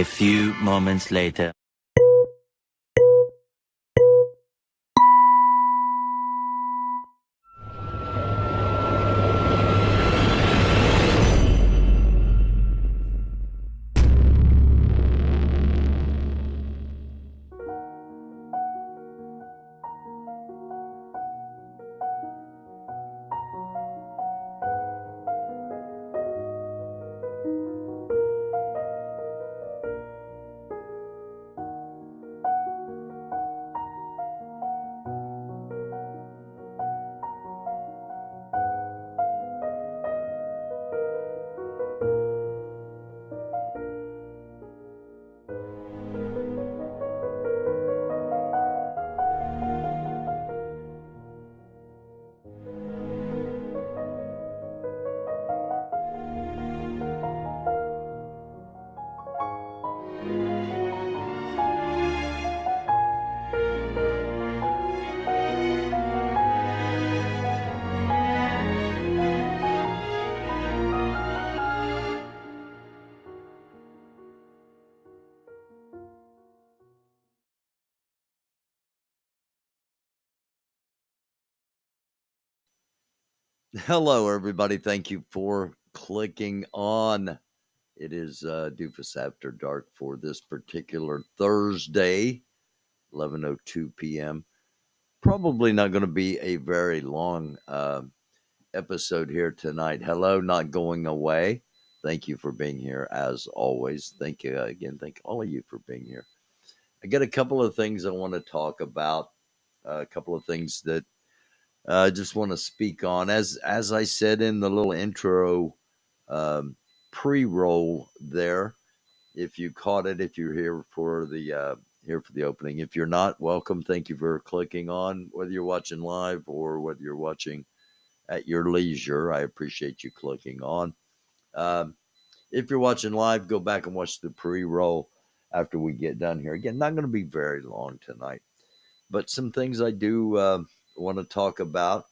A few moments later. Hello, everybody. Thank you for clicking on. It is Doofus After Dark for this particular Thursday, 11:02 p.m. Probably not going to be a very long episode here tonight. Hello, not going away. Thank you for being here as always. Thank you again. Thank all of you for being here. I got a couple of things I want to talk about. A couple of things that I just want to speak on. As I said in the little intro um, pre-roll there, if you caught it, if you're here for the opening, if you're not, welcome. Thank you for clicking on. Whether you're watching live or whether you're watching at your leisure, I appreciate you clicking on. Um, if you're watching live, go back and watch the pre-roll after we get done here. Again, not going to be very long tonight, but some things I do want to talk about.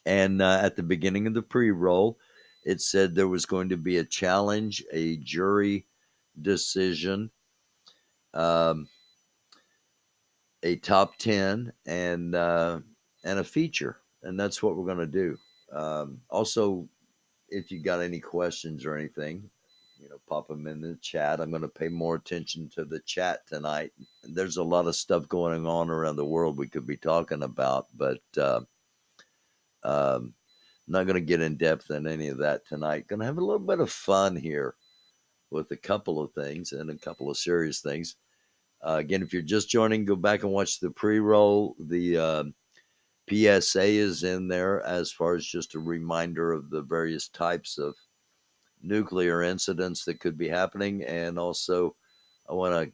And at the beginning of the pre roll, it said there was going to be a challenge, a jury decision, um, a top 10, and a feature. And that's what we're going to do. Also, if you got any questions or anything, pop them in the chat. I'm going to pay more attention to the chat tonight. There's a lot of stuff going on around the world we could be talking about, but um, not going to get in depth in any of that tonight. Going to have a little bit of fun here with a couple of things and a couple of serious things. Again, if you're just joining, go back and watch the pre-roll. The PSA is in there as far as just a reminder of the various types of nuclear incidents that could be happening. And also, I want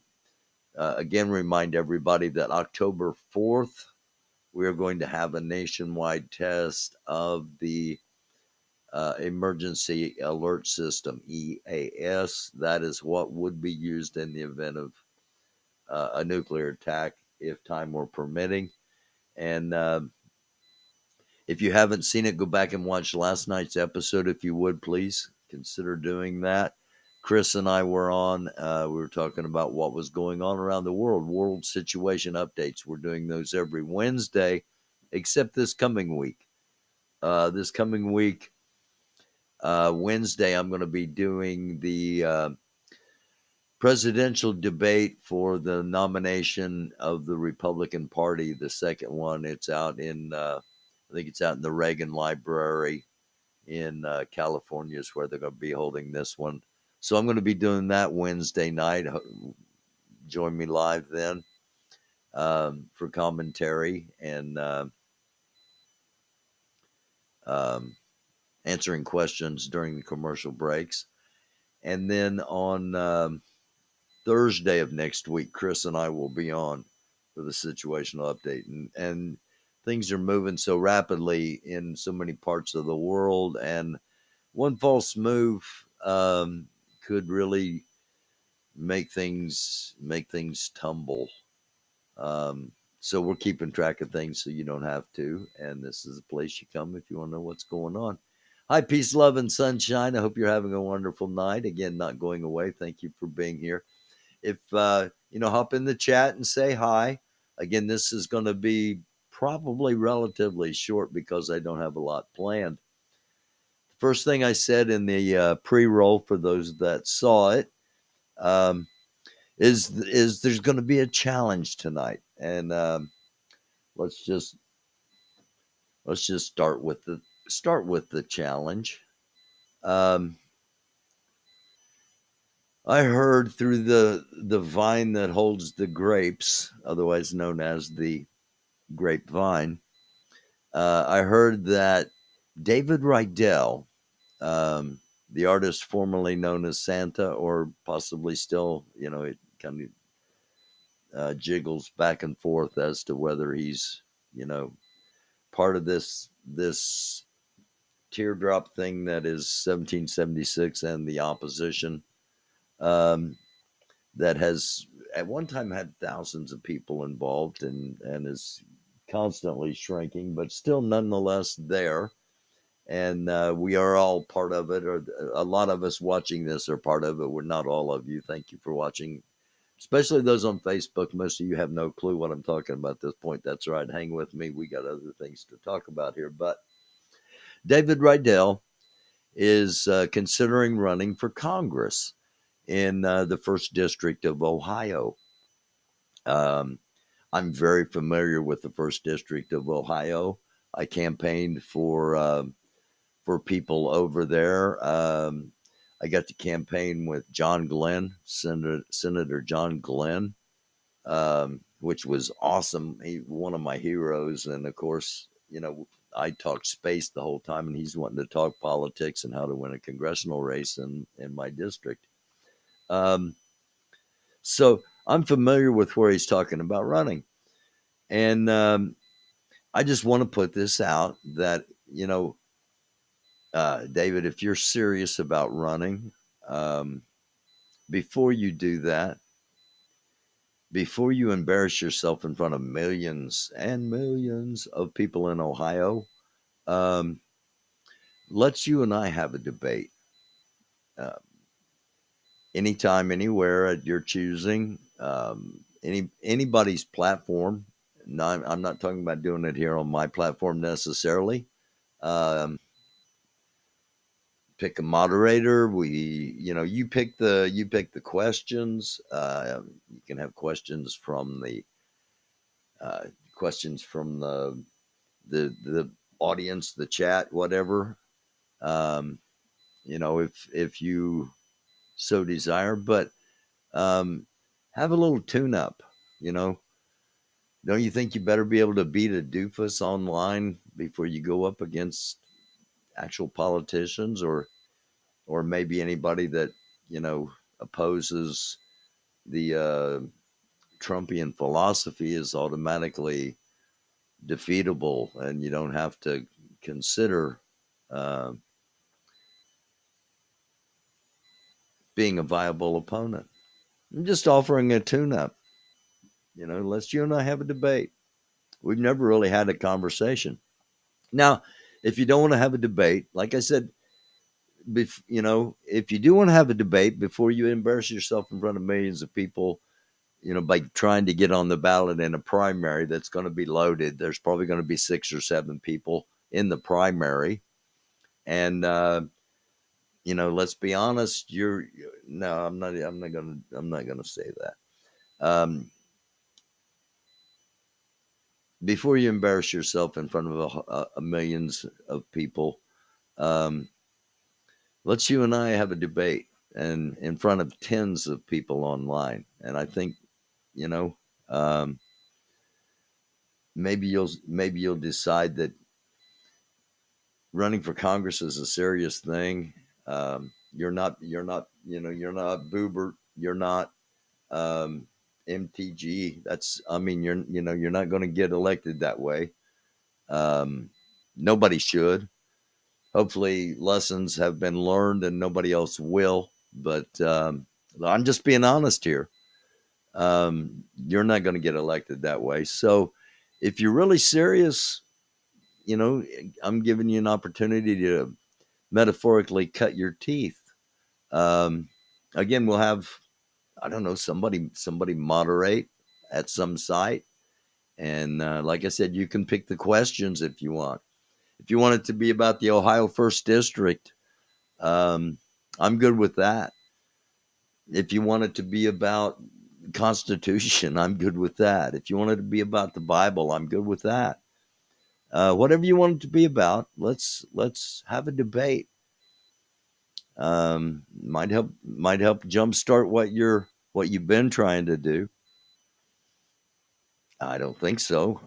to again remind everybody that October 4th, we are going to have a nationwide test of the Emergency Alert System, EAS. That is what would be used in the event of a nuclear attack if time were permitting. And if you haven't seen it, go back and watch last night's episode, if you would, please consider doing that. Chris and I were on. We were talking about what was going on around the world situation updates. We're doing those every Wednesday, except this coming week. Wednesday, I'm going to be doing the presidential debate for the nomination of the Republican Party, the second one. It's out I think it's out in the Reagan Library in California is where they're going to be holding this one. So I'm going to be doing that Wednesday night. Join me live then for commentary and um, answering questions during the commercial breaks. And then on Thursday of next week, Chris and I will be on for the situational update. And things are moving so rapidly in so many parts of the world. And one false move could really make things tumble. Um, so we're keeping track of things so you don't have to. And this is a place you come if you want to know what's going on. Hi, peace, love, and sunshine. I hope you're having a wonderful night. Again, not going away. Thank you for being here. if hop in the chat and say hi. Again, this is going to be probably relatively short because I don't have a lot planned. First thing I said in the pre-roll, for those that saw it, um, is there's going to be a challenge tonight, and let's just start with the challenge. I heard through the vine that holds the grapes, otherwise known as the grapevine. I heard that David Rydell, the artist formerly known as Santa, or possibly still, it kind of jiggles back and forth as to whether he's, part of this teardrop thing that is 1776 and the opposition, that has at one time had thousands of people involved and is constantly shrinking, but still nonetheless there. And we are all part of it, or a lot of us watching this are part of it. We're not all of you. Thank you for watching, especially those on Facebook. Most of you have no clue what I'm talking about at this point. That's right. Hang with me. We got other things to talk about here. But David Rydell is considering running for Congress in the first district of Ohio. Um, I'm very familiar with the first district of Ohio. I campaigned for people over there. I got to campaign with John Glenn, Senator John Glenn, which was awesome. One of my heroes, and of course, I talked space the whole time, and he's wanting to talk politics and how to win a congressional race in my district. So I'm familiar with where he's talking about running, and I just want to put this out that David, if you're serious about running, um, before you do that, before you embarrass yourself in front of millions and millions of people in Ohio, um, let's you and I have a debate. Uh, Anytime, anywhere at your choosing, anybody's platform. No, I'm not talking about doing it here on my platform necessarily. Um, Pick a moderator. You pick the questions. You can have questions from the uh, the audience, the chat, whatever. Um, if you so desire, but um, have a little tune up. You know, don't you think you better be able to beat a doofus online before you go up against actual politicians, or maybe anybody that opposes the Trumpian philosophy is automatically defeatable, and you don't have to consider uh, being a viable opponent. I'm just offering a tune-up. Let's you and I have a debate. We've never really had a conversation. Now, if you don't want to have a debate, like I said, if you do want to have a debate before you embarrass yourself in front of millions of people, by trying to get on the ballot in a primary that's going to be loaded. There's probably going to be 6 or 7 people in the primary, and let's be honest. You're No, I'm not. I'm not gonna say that. Um, Before you embarrass yourself in front of a millions of people, um, let's you and I have a debate, and in front of tens of people online. And I think you know. Um, maybe you'll decide that running for Congress is a serious thing. You're not Boobert. You're not MTG. You're not going to get elected that way. Um, Nobody should. Hopefully, lessons have been learned, and nobody else will. But I'm just being honest here. You're not going to get elected that way. So, if you're really serious, I'm giving you an opportunity to metaphorically cut your teeth. Um, Again, we'll have I don't know, somebody moderate at some site. And like I said, you can pick the questions if you want. If you want it to be about the Ohio First District, I'm good with that. If you want it to be about Constitution, I'm good with that. If you want it to be about the Bible, I'm good with that. Whatever you want it to be about, let's have a debate. Might help jumpstart what you've been trying to do. I don't think so.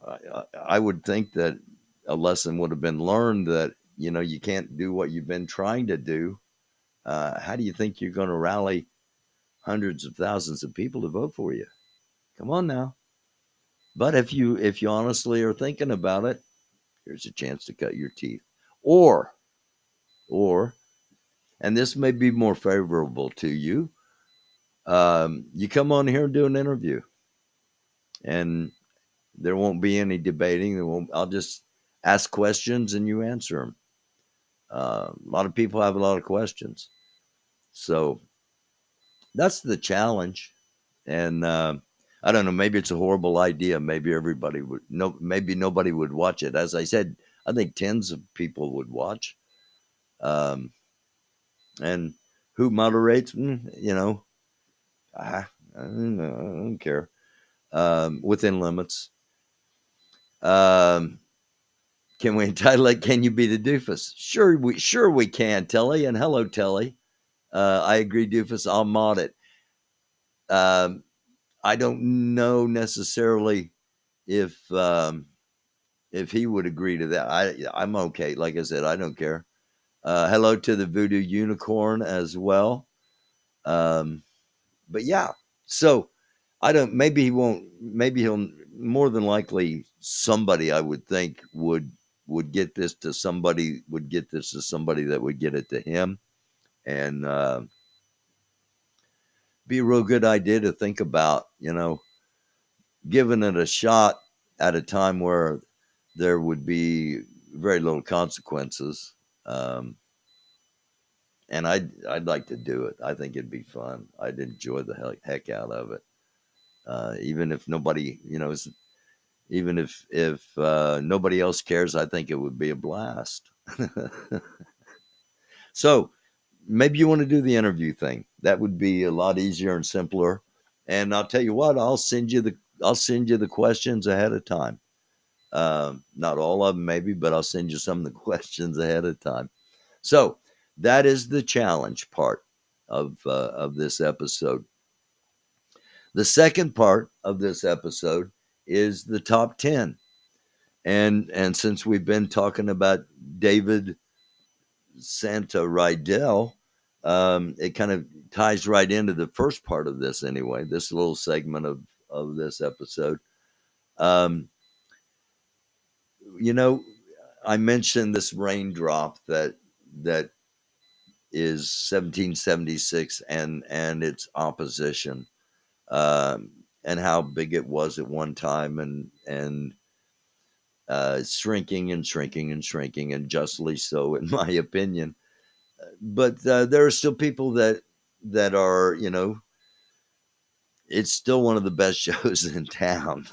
I would think that a lesson would have been learned that you can't do what you've been trying to do. How do you think you're going to rally hundreds of thousands of people to vote for you? Come on now. But if you honestly are thinking about it, here's a chance to cut your teeth. Or and this may be more favorable to you. You come on here and do an interview, and there won't be any debating. I'll just ask questions and you answer them. A lot of people have a lot of questions, so that's the challenge. And I don't know. Maybe it's a horrible idea. Maybe everybody would no. Maybe nobody would watch it. As I said, I think tens of people would watch. Um, and who moderates? I don't care. Within limits. Um, can we entitle it? Can you be the doofus? Sure we can, Telly. And hello, Telly. I agree, doofus. I'll mod it. I don't know necessarily if he would agree to that. I'm okay. Like I said, I don't care. Hello to the Voodoo Unicorn as well. But yeah, so I don't. Maybe he won't. Maybe he'll. More than likely, somebody I would think would get this to somebody. Would get this to somebody that would get it to him, and be a real good idea to think about. Giving it a shot at a time where there would be very little consequences. Um, and I'd like to do it. I think it'd be fun. I'd enjoy the heck out of it. Even if nobody, even if nobody else cares, I think it would be a blast. So maybe you want to do the interview thing. That would be a lot easier and simpler. And I'll tell you what, I'll send you the questions ahead of time. Not all of them, maybe, but I'll send you some of the questions ahead of time. So that is the challenge part of this episode. The second part of this episode is the top 10. And since we've been talking about David Santa Rydell, it kind of ties right into the first part of this anyway, this little segment of this episode. I mentioned this raindrop that is 1776 and its opposition, and how big it was at one time, and shrinking and shrinking and shrinking, and justly so, in my opinion. But there are still people that are, it's still one of the best shows in town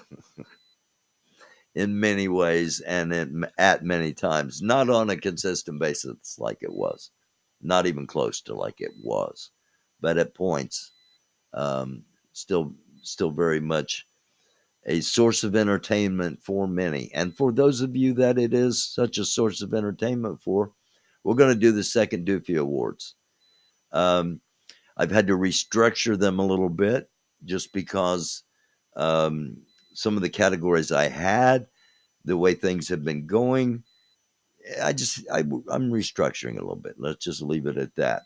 in many ways, and at many times, not on a consistent basis like it was, not even close to like it was, but at points, still very much a source of entertainment for many. And for those of you that it is such a source of entertainment for, we're going to do the second Doofy Awards. I've had to restructure them a little bit just because some of the categories I had, the way things have been going, I'm restructuring a little bit. Let's just leave it at that.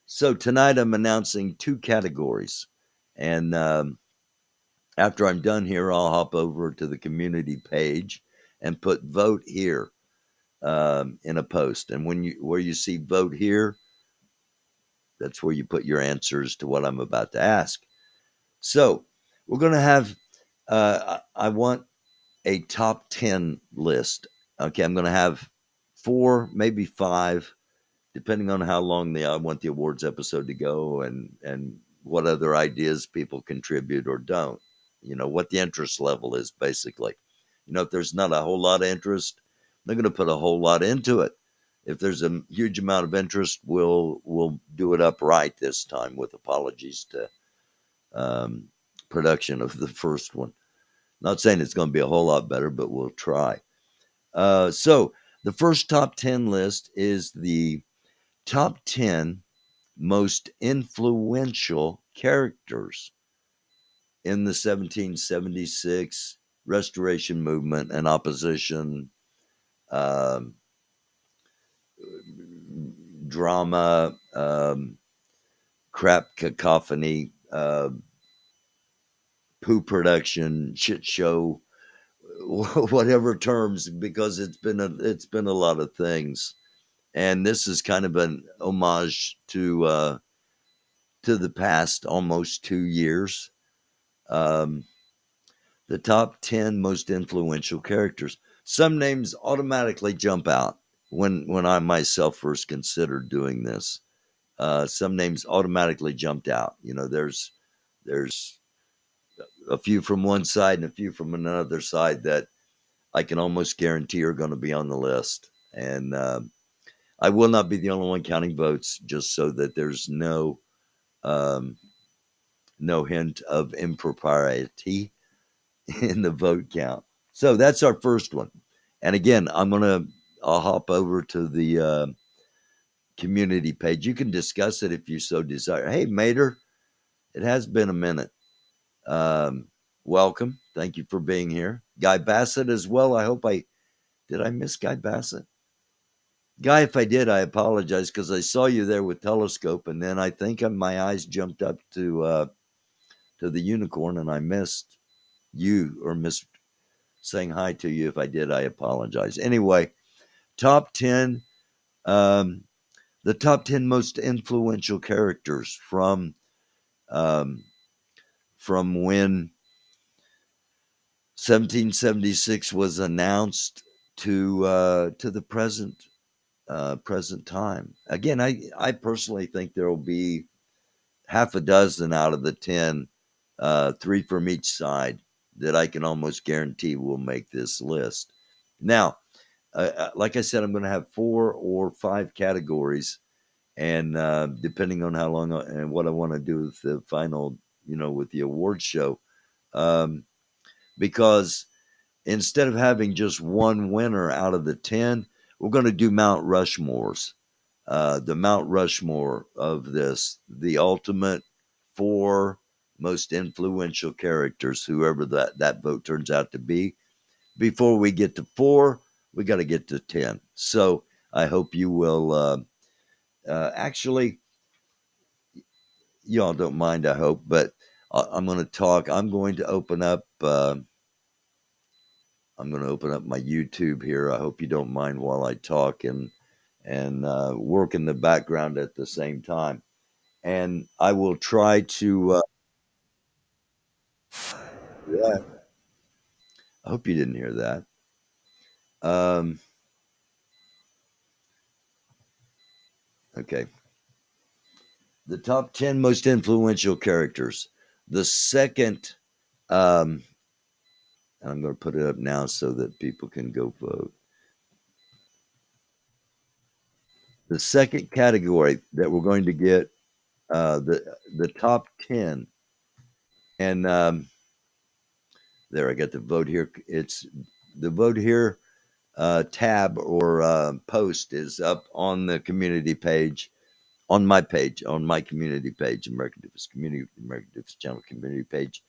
So tonight I'm announcing two categories. And after I'm done here, I'll hop over to the community page and put vote here in a post. And where you see vote here, that's where you put your answers to what I'm about to ask. So we're going to have, I want a top 10 list. Okay, I'm going to have 4, maybe 5, depending on how long I want the awards episode to go, and what other ideas people contribute or don't. What the interest level is, basically. If there's not a whole lot of interest, they're going to put a whole lot into it. If there's a huge amount of interest, we'll do it upright this time, with apologies to production of the first one. Not saying it's going to be a whole lot better, but we'll try. So the first top 10 list is the top 10 most influential characters in the 1776 Restoration Movement and opposition, um, drama, crap cacophony, poo production, shit show, whatever terms, because it's been a lot of things. And this is kind of an homage to the past almost 2 years. The top 10 most influential characters. Some names automatically jump out when I myself first considered doing this. Some names automatically jumped out. There's a few from one side and a few from another side that I can almost guarantee are going to be on the list. And I will not be the only one counting votes, just so that there's um, no hint of impropriety in the vote count. So that's our first one. And again, I'll hop over to the community page. You can discuss it if you so desire. Hey, Mater, it has been a minute. Welcome. Thank you for being here. Guy Bassett as well. Did I miss Guy Bassett? Guy, if I did, I apologize, because I saw you there with Telescope, and then I think my eyes jumped up to the unicorn, and I missed you, or missed saying hi to you. If I did, I apologize. Anyway, top 10, the top 10 most influential characters from when 1776 was announced to the present time. Again, I personally think there will be half a dozen out of the 10, 3 from each side, that I can almost guarantee will make this list. Now, like I said, I'm going to have 4 or 5 categories, and depending on how long and what I want to do with the final, with the award show, because instead of having just one winner out of the 10, we're going to do Mount Rushmores. The Mount Rushmore of this, the ultimate 4 most influential characters, whoever that vote turns out to be. Before we get to 4, we got to get to 10. So I hope you will actually, y'all don't mind, I hope, but I'm going to talk. I'm going to open up my YouTube here. I hope you don't mind while I talk and work in the background at the same time. And I will try to. Yeah, I hope you didn't hear that. Um, okay. The top 10 most influential characters. The second, I'm going to put it up now so that people can go vote. The second category that we're going to get, the top 10, and there, I got the vote here. It's the vote here tab or post is up on the community page, on my community page, American Dufus Channel community page.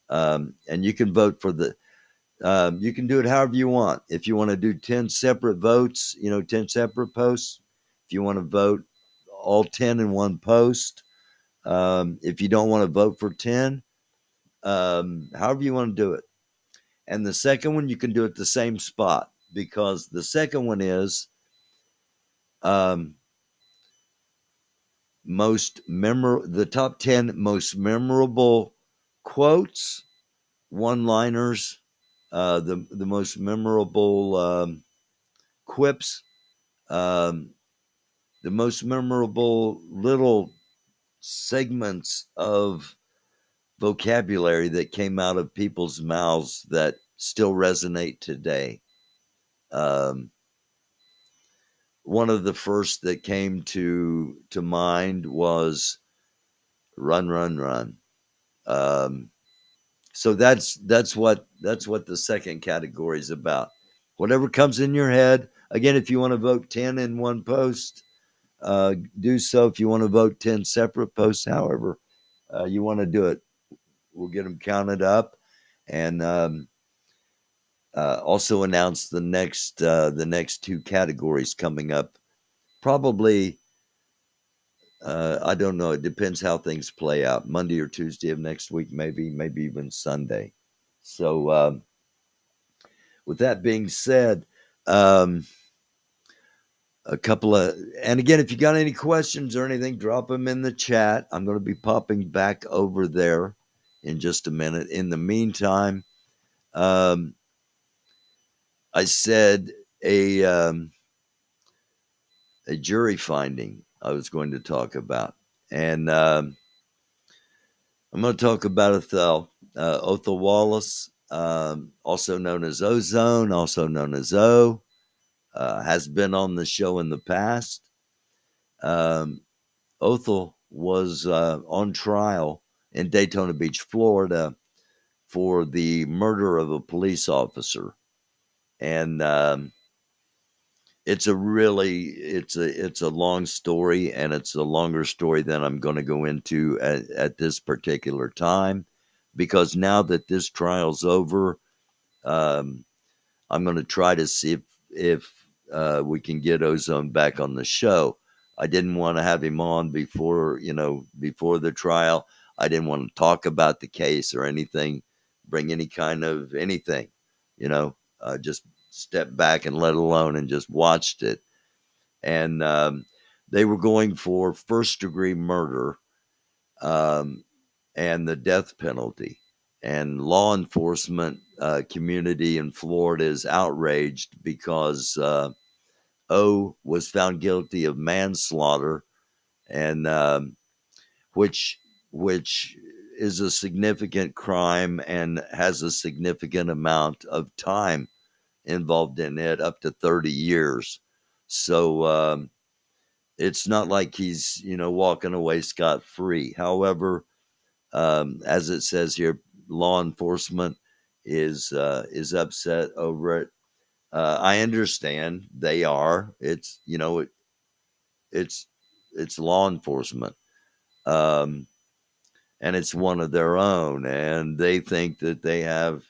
And you can vote for you can do it however you want. If you want to do 10 separate votes, 10 separate posts. If you want to vote all 10 in one post. If you don't want to vote for 10, however you want to do it. And the second one, you can do it the same spot, because the second one is the top 10 most memorable quotes, one-liners, the most memorable quips, the most memorable little segments of vocabulary that came out of people's mouths that still resonate today. Um, one of the first that came to mind was "run, run, run." Um, so that's what the second category is about. Whatever comes in your head. Again, if you want to vote 10 in one post, do so. If you want to vote 10 separate posts, however you want to do it, we'll get them counted up, and also announce the next two categories coming up. Probably, I don't know. It depends how things play out. Monday or Tuesday of next week, maybe even Sunday. So, with that being said, um, a couple of, and again, if you got any questions or anything, drop them in the chat. I'm going to be popping back over there in just a minute. In the meantime, um, I said a um, a jury finding I was going to talk about, and I'm going to talk about Othel Wallace, also known as Ozone, also known as O, has been on the show in the past. Um, Othel was on trial in Daytona Beach, Florida, for the murder of a police officer, and it's a long story, and it's a longer story than I'm going to go into at this particular time, because now that this trial's over, um, I'm going to try to see if we can get Ozone back on the show. I didn't want to have him on before the trial. I didn't want to talk about the case or anything, bring any kind of anything, just step back and let alone and just watched it. And they were going for first degree murder, um, and the death penalty. And law enforcement community in Florida is outraged because O was found guilty of manslaughter, and which which is a significant crime and has a significant amount of time involved in it, up to 30 years. So it's not like he's walking away scot free. However, as it says here, law enforcement is upset over it. I understand they are. It's it's law enforcement, um, and it's one of their own, and they think that they have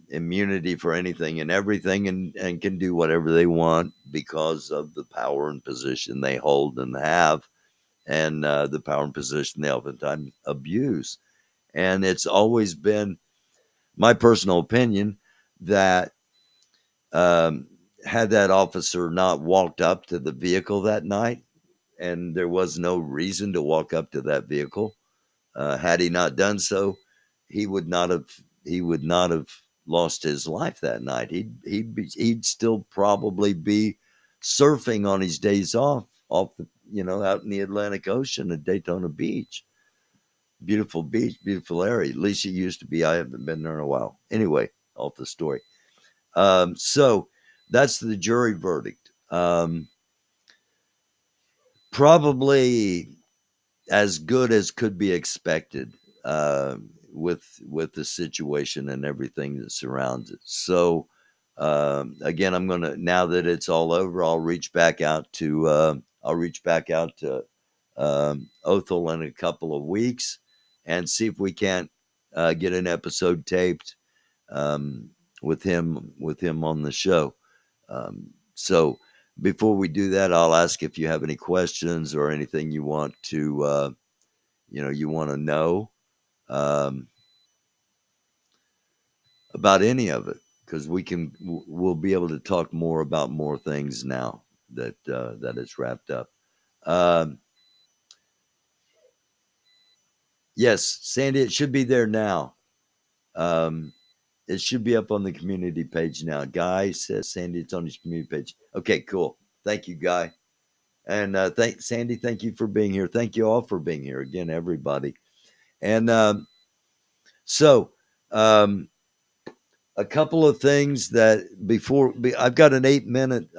immunity for anything and everything, and can do whatever they want because of the power and position they hold and have, and the power and position they oftentimes abuse. And it's always been my personal opinion that um, had that officer not walked up to the vehicle that night, and there was no reason to walk up to that vehicle, had he not done so, he would not have he would not have lost his life that night. He'd still probably be surfing on his days off the out in the Atlantic Ocean at Daytona Beach. Beautiful beach, beautiful area. At least it used to be. I haven't been there in a while. Anyway, off the story. So that's the jury verdict. Probably as good as could be expected, uh, with the situation and everything that surrounds it. So again, I'm gonna, now that it's all over, I'll reach back out to Othel in a couple of weeks and see if we can't get an episode taped, um, with him on the show. So before we do that, I'll ask if you have any questions or anything you want to know, um, about any of it, because we'll be able to talk more about more things now that it's wrapped up. Um, yes, Sandy, it should be there now. Um, it should be up on the community page now. Guy says Sandy, it's on his community page. Okay, cool. Thank you, Guy. And Sandy, thank you for being here. Thank you all for being here again, everybody. And so, um, a couple of things that before I've got an 8 minute.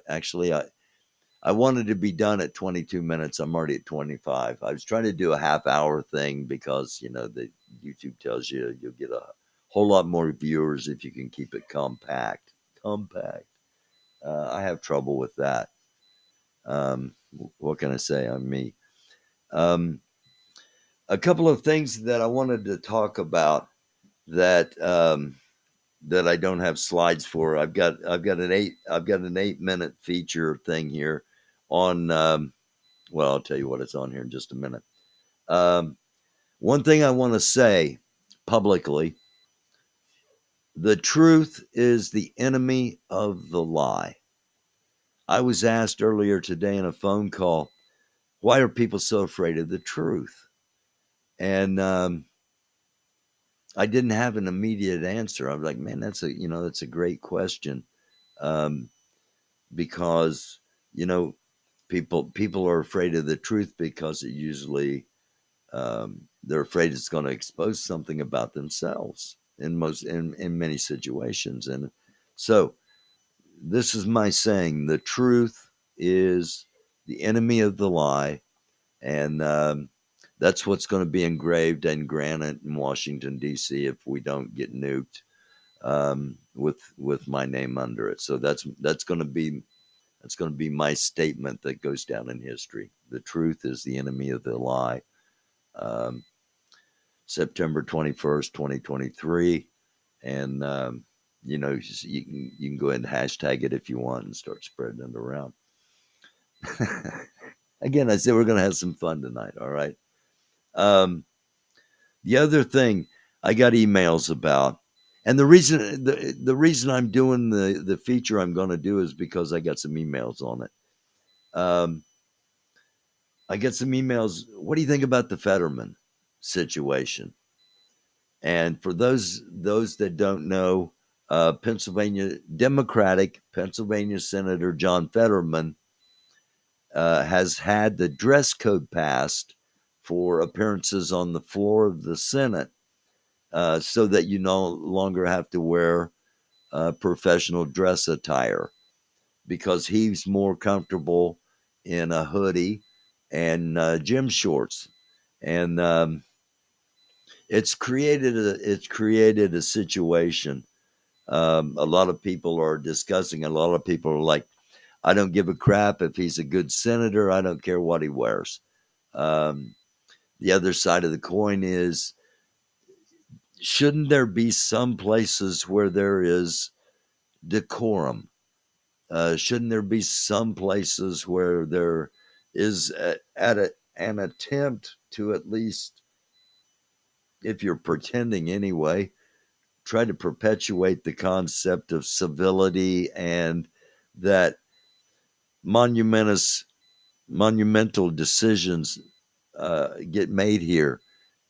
Actually, I wanted to be done at 22 minutes. I'm already at 25. I was trying to do a half hour thing because the YouTube tells you you'll get a whole lot more viewers if you can keep it compact. I have trouble with that. What can I say? I'm me. Um, a couple of things that I wanted to talk about that that I don't have slides for. I've got an 8 minute feature thing here on. Well, I'll tell you what it's on here in just a minute. One thing I want to say publicly: the truth is the enemy of the lie. I was asked earlier today in a phone call, why are people so afraid of the truth? And I didn't have an immediate answer. I was like, man, that's a great question, because people are afraid of the truth because it usually they're afraid it's going to expose something about themselves in many situations. And so this is my saying: the truth is the enemy of the lie, and that's what's going to be engraved in granite in Washington D.C. if we don't get nuked with my name under it. So that's going to be my statement that goes down in history. The truth is the enemy of the lie. September 21st, 2023, and you can go ahead and hashtag it if you want and start spreading it around. Again, I said we're going to have some fun tonight. All right. The other thing I got emails about, and the reason I'm doing the feature I'm going to do is because I got some emails on it. I get some emails. What do you think about the Fetterman situation? And for those that don't know, Democratic Pennsylvania Senator John Fetterman has had the dress code passed for appearances on the floor of the Senate, so that you no longer have to wear professional dress attire, because he's more comfortable in a hoodie and gym shorts. And it's created a situation. A lot of people are discussing. A lot of people are like, I don't give a crap if he's a good senator. I don't care what he wears. The other side of the coin is, shouldn't there be some places where there is decorum? Shouldn't there be some places where there is an attempt to, at least, if you're pretending anyway, try to perpetuate the concept of civility, and that monumental decisions get made here,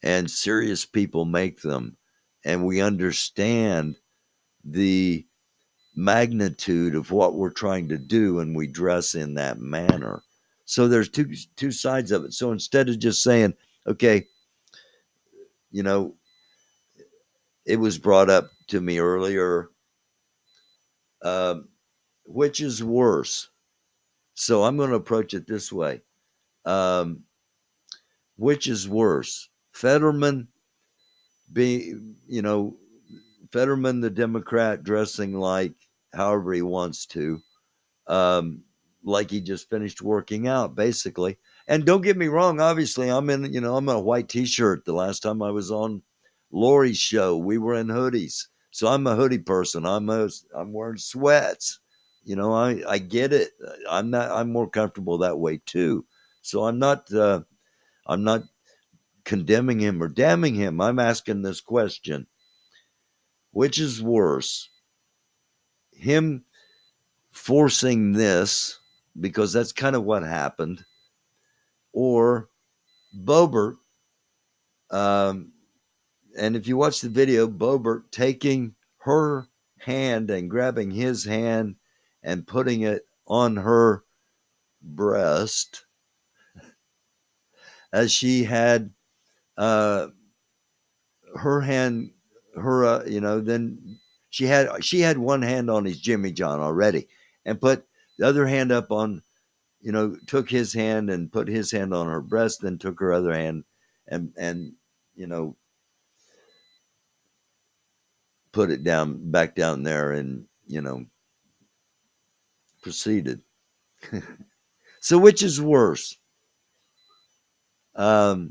and serious people make them, and we understand the magnitude of what we're trying to do, and we dress in that manner. So there's two sides of it. So instead of just saying, okay, it was brought up to me earlier, which is worse? So I'm going to approach it this way. Which is worse? Fetterman Fetterman, the Democrat, dressing like however he wants to, like he just finished working out, basically. And don't get me wrong, obviously, I'm in a white T-shirt. The last time I was on Lori's show, we were in hoodies, so I'm a hoodie person. I'm wearing sweats. I get it. I'm more comfortable that way too. So I'm not condemning him or damning him. I'm asking this question: which is worse, him forcing this, because that's kind of what happened, or Boebert? And if you watch the video, Boebert taking her hand and grabbing his hand and putting it on her breast as she had her hand, then she had one hand on his Jimmy John already, and put the other hand up on, took his hand and put his hand on her breast, then took her other hand and put it back down there, and proceeded. So which is worse? Now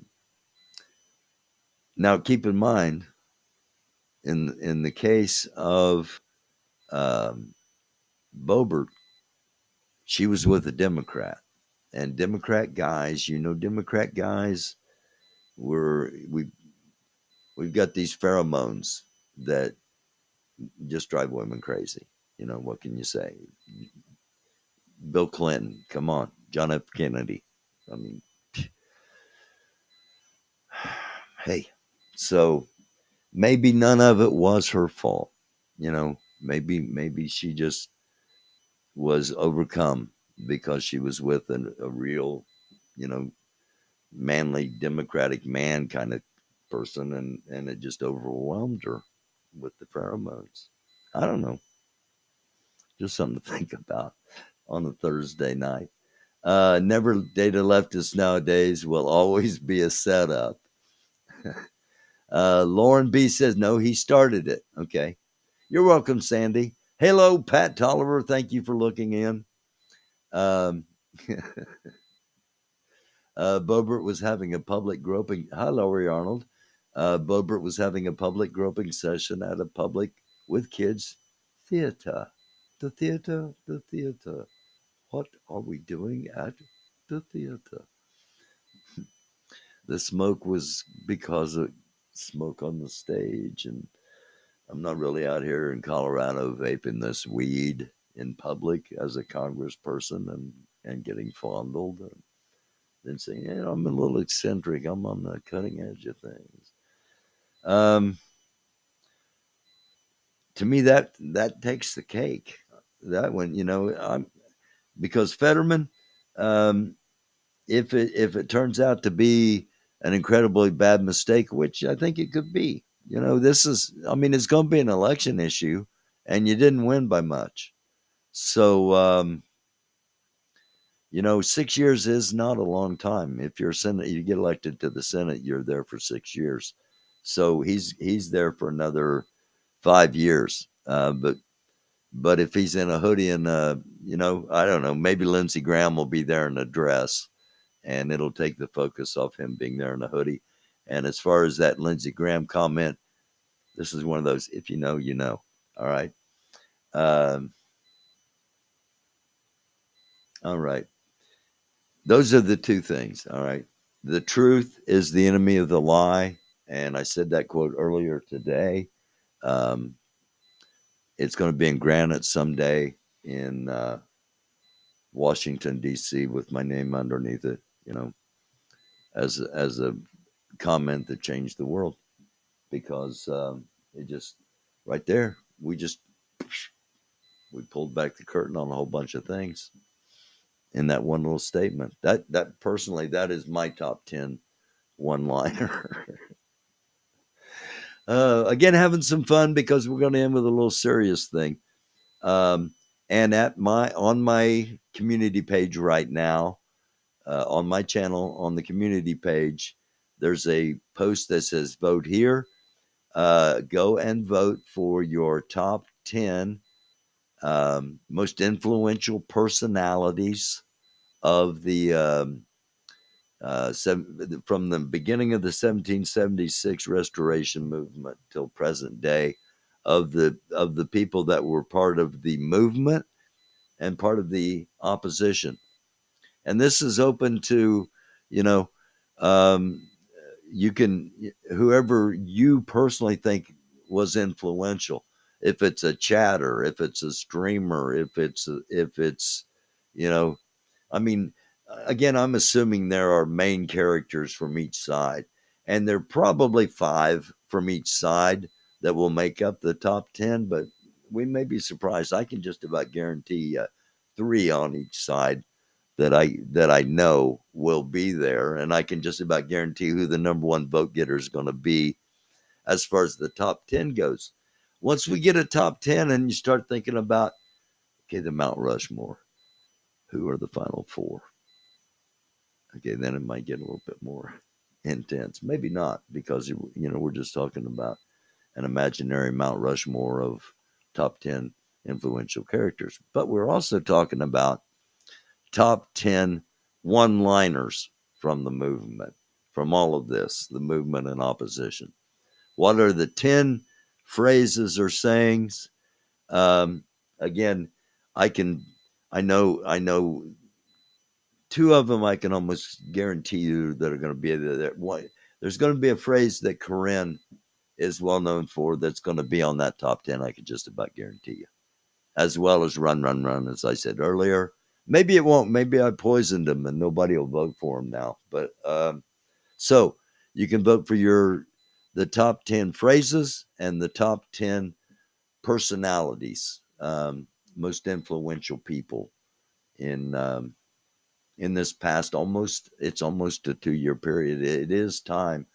keep in mind, in the case of Boebert, she was with a Democrat, and Democrat guys, Democrat guys we've got these pheromones that just drive women crazy. What can you say? Bill Clinton, come on, John F. Kennedy. I mean, hey, so maybe none of it was her fault. Maybe she just was overcome because she was with a real, manly democratic man kind of person, and it just overwhelmed her with the pheromones. I don't know. Just something to think about on a Thursday night. Never date a leftist nowadays, will always be a setup. Lauren B says, no, he started it. Okay. You're welcome, Sandy. Hello, Pat Tolliver. Thank you for looking in. Boebert was having a public groping. Hi, Laurie Arnold. Boebert was having a public groping session at a public with kids theater. The theater, the theater. What are we doing at the theater? The smoke was because of smoke on the stage, and I'm not really out here in Colorado vaping this weed in public as a congressperson and getting fondled and then saying, I'm a little eccentric. I'm on the cutting edge of things. To me, that takes the cake. That one, because Fetterman, if it turns out to be an incredibly bad mistake, which I think it could be, it's going to be an election issue, and you didn't win by much. So, 6 years is not a long time. If you're Senate, you get elected to the Senate, you're there for 6 years. So he's there for another 5 years. But if he's in a hoodie and I don't know, maybe Lindsey Graham will be there in a dress, and it'll take the focus off him being there in a hoodie. And as far as that Lindsey Graham comment, this is one of those, if you know, you know. All right. All right. Those are the two things. All right. The truth is the enemy of the lie. And I said that quote earlier today. It's going to be in granite someday in Washington, D.C. with my name underneath it, as a comment that changed the world. Because it just, right there, we pulled back the curtain on a whole bunch of things in that one little statement. That personally, that is my top 10 one-liner. Again, having some fun because we're going to end with a little serious thing. And on my community page right now, on my channel, on the community page, there's a post that says vote here. Go and vote for your top 10 most influential personalities of the from the beginning of the 1776 Restoration Movement till present day, of the people that were part of the movement and part of the opposition. And this is open to, you can, whoever you personally think was influential. If it's a chatter, if it's a streamer, if it's I mean, again, I'm assuming there are main characters from each side, and there are probably 5 from each side that will make up the top 10, but we may be surprised. I can just about guarantee 3 on each side that I know will be there, and I can just about guarantee who the number one vote getter is going to be as far as the top 10 goes. Once we get a top 10 and you start thinking about, okay, the Mount Rushmore, who are the final 4? Okay, then it might get a little bit more intense. Maybe not, because we're just talking about an imaginary Mount Rushmore of top 10 influential characters. But we're also talking about top 10 one-liners from the movement, from all of this, the movement and opposition. What are the 10 phrases or sayings? Again, I know 2 of them I can almost guarantee you that are going to be there. There's going to be a phrase that Corinne is well known for that's going to be on that top 10. I can just about guarantee you, as well as run, run, run, as I said earlier. Maybe it won't. Maybe I poisoned them and nobody will vote for them now. But so you can vote for the top 10 phrases and the top 10 personalities, most influential people in this past it's almost a 2-year period. It is time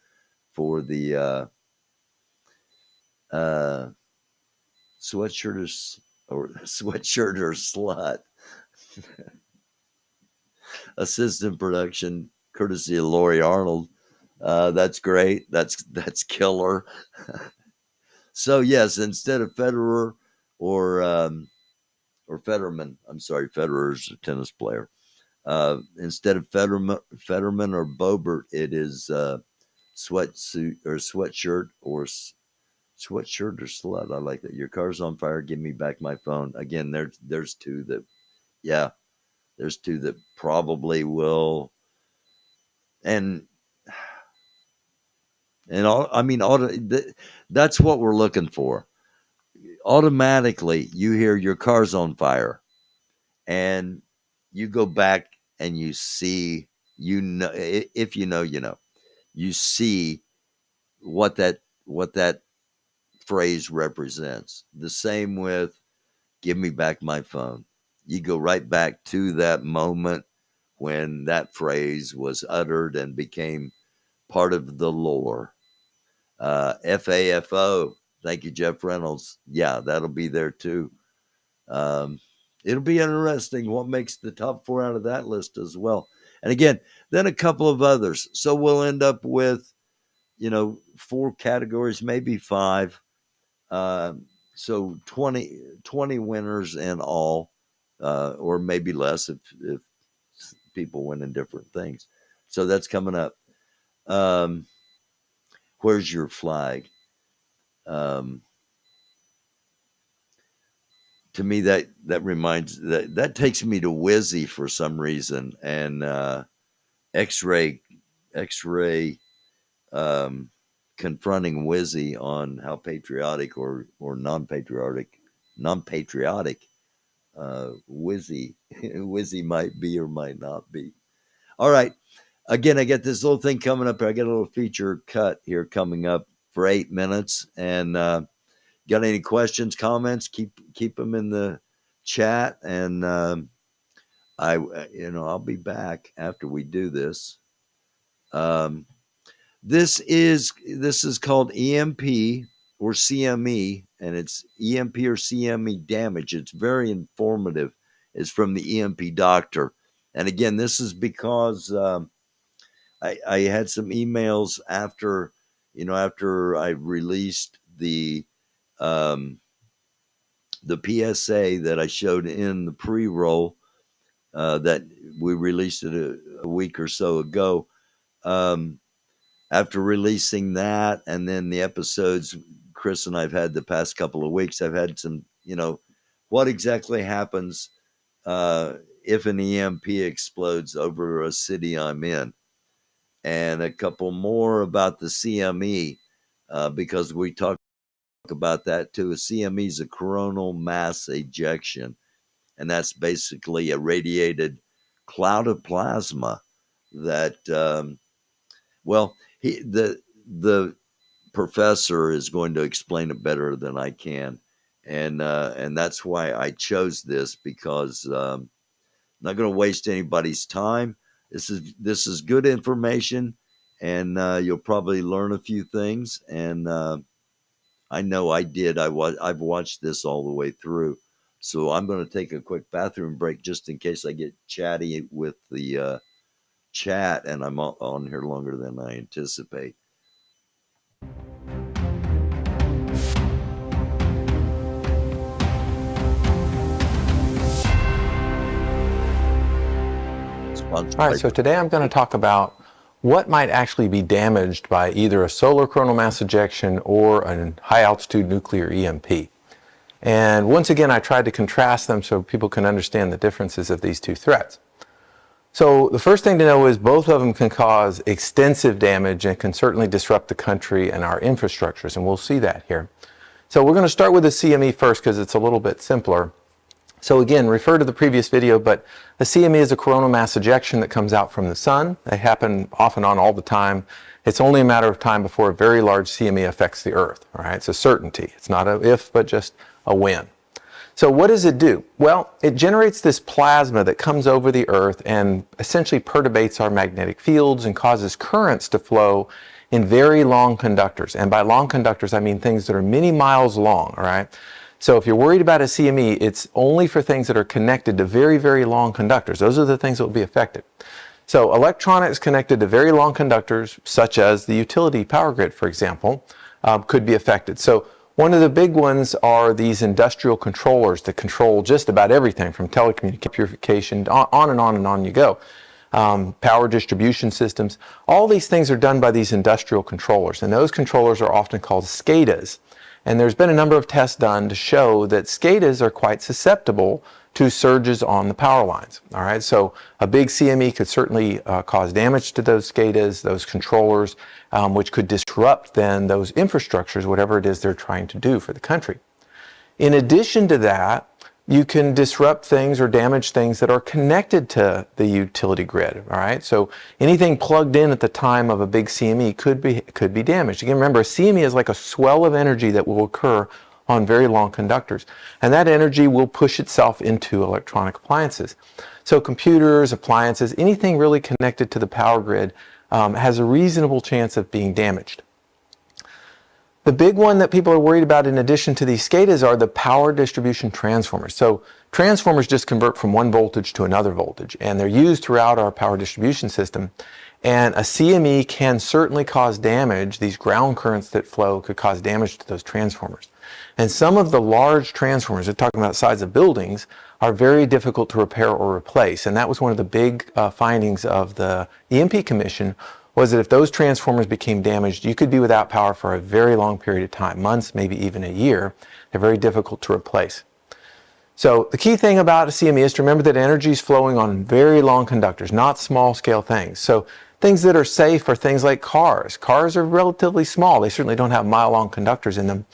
for the sweatshirt or slut assistant production courtesy of Lori Arnold. That's great. That's killer. So yes, instead of Federer or Fetterman, I'm sorry, Federer's a tennis player. Instead of Fetterman or Bobert, it is sweatsuit or sweatshirt or sweatshirt or slut. I like that. Your car's on fire. Give me back my phone. Again, there's 2 that, yeah, there's 2 that probably will, and all. I mean, that's what we're looking for. Automatically, you hear your car's on fire, and you go back and you see, if you know, you see what that phrase represents. The same with "Give me back my phone." You go right back to that moment when that phrase was uttered and became part of the lore. FAFO. Thank you, Jeff Reynolds. Yeah, that'll be there too. Um, it'll be interesting what makes the top 4 out of that list as well. And again, then a couple of others. So we'll end up with, 4 categories, maybe 5. So 20 winners in all, or maybe less if people win in different things. So that's coming up. Where's your flag? To me, that reminds that takes me to Wizzy for some reason, and X-ray confronting Wizzy on how patriotic or non-patriotic Wizzy Wizzy might be or might not be. All right. Again, I get this little thing coming up. I get a little feature cut here coming up for 8 minutes, and got any questions, comments? Keep them in the chat, and I'll be back after we do this. This is called EMP or CME, and it's EMP or CME damage. It's very informative. It's from the EMP doctor, and again, this is because I had some emails after I released the PSA that I showed in the pre-roll that we released it a week or so ago. After releasing that, and then the episodes Chris and I've had the past couple of weeks, I've had some, what exactly happens if an EMP explodes over a city I'm in, and a couple more about the CME because we talked about that too. A CME is a coronal mass ejection, and that's basically a radiated cloud of plasma that, the professor is going to explain it better than I can. and that's why I chose this, because I'm not going to waste anybody's time. This is good information, and you'll probably learn a few things. And I know I did. I've watched this all the way through. So I'm going to take a quick bathroom break just in case I get chatty with the chat and I'm on here longer than I anticipate. All right, so today I'm going to talk about what might actually be damaged by either a solar coronal mass ejection or a high altitude nuclear EMP. And once again, I tried to contrast them so people can understand the differences of these two threats. So the first thing to know is both of them can cause extensive damage and can certainly disrupt the country and our infrastructures, and we'll see that here. So we're going to start with the CME first because it's a little bit simpler. So again, refer to the previous video, but a CME is a coronal mass ejection that comes out from the sun. They happen off and on all the time. It's only a matter of time before a very large CME affects the Earth. All right, it's a certainty. It's not a if, but just a when. So what does it do? Well, it generates this plasma that comes over the Earth and essentially perturbates our magnetic fields and causes currents to flow in very long conductors. And by long conductors, I mean things that are many miles long, all right? So if you're worried about a CME, it's only for things that are connected to very, very long conductors. Those are the things that will be affected. So electronics connected to very long conductors, such as the utility power grid, for example, could be affected. So one of the big ones are these industrial controllers that control just about everything from telecommunication, purification, on and on and on you go. Power distribution systems. All these things are done by these industrial controllers, and those controllers are often called SCADAs. And there's been a number of tests done to show that SCADAs are quite susceptible to surges on the power lines. All right, so a big CME could certainly cause damage to those SCADAs, those controllers, which could disrupt then those infrastructures, whatever it is they're trying to do for the country. In addition to that, you can disrupt things or damage things that are connected to the utility grid. All right, so anything plugged in at the time of a big CME could be damaged. Again, remember, a CME is like a swell of energy that will occur on very long conductors, and that energy will push itself into electronic appliances. So computers, appliances, anything really connected to the power grid has a reasonable chance of being damaged. The big one that people are worried about in addition to these SCADAs are the power distribution transformers. So transformers just convert from one voltage to another voltage, and they're used throughout our power distribution system. And a CME can certainly cause damage. These ground currents that flow could cause damage to those transformers. And some of the large transformers, we're talking about the size of buildings, are very difficult to repair or replace. And that was one of the big findings of the EMP Commission, was that if those transformers became damaged, you could be without power for a very long period of time, months, maybe even a year. They're very difficult to replace. So the key thing about a CME is to remember that energy is flowing on very long conductors, not small scale things. So things that are safe are things like cars. Cars are relatively small. They certainly don't have mile-long conductors in them.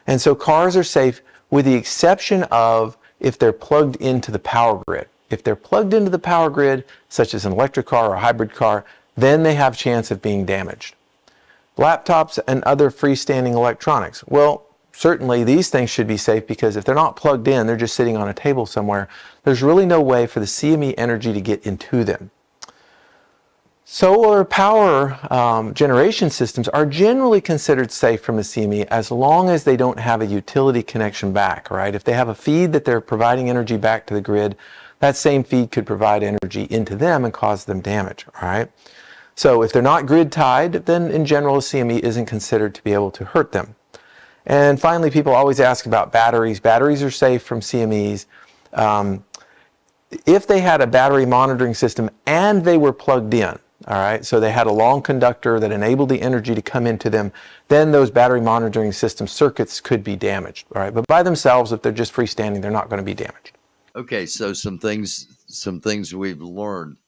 And so cars are safe with the exception of if they're plugged into the power grid. If they're plugged into the power grid, such as an electric car or a hybrid car, then they have a chance of being damaged. Laptops and other freestanding electronics. Well, certainly these things should be safe because if they're not plugged in, they're just sitting on a table somewhere, there's really no way for the CME energy to get into them. Solar power generation systems are generally considered safe from a CME as long as they don't have a utility connection back, right? If they have a feed that they're providing energy back to the grid, that same feed could provide energy into them and cause them damage, all right? So if they're not grid tied, then in general a CME isn't considered to be able to hurt them. And finally, people always ask about batteries. Batteries are safe from CMEs. If they had a battery monitoring system and they were plugged in, all right, so they had a long conductor that enabled the energy to come into them, then those battery monitoring system circuits could be damaged, all right? But by themselves, if they're just freestanding, they're not going to be damaged. Okay, so some things we've learned,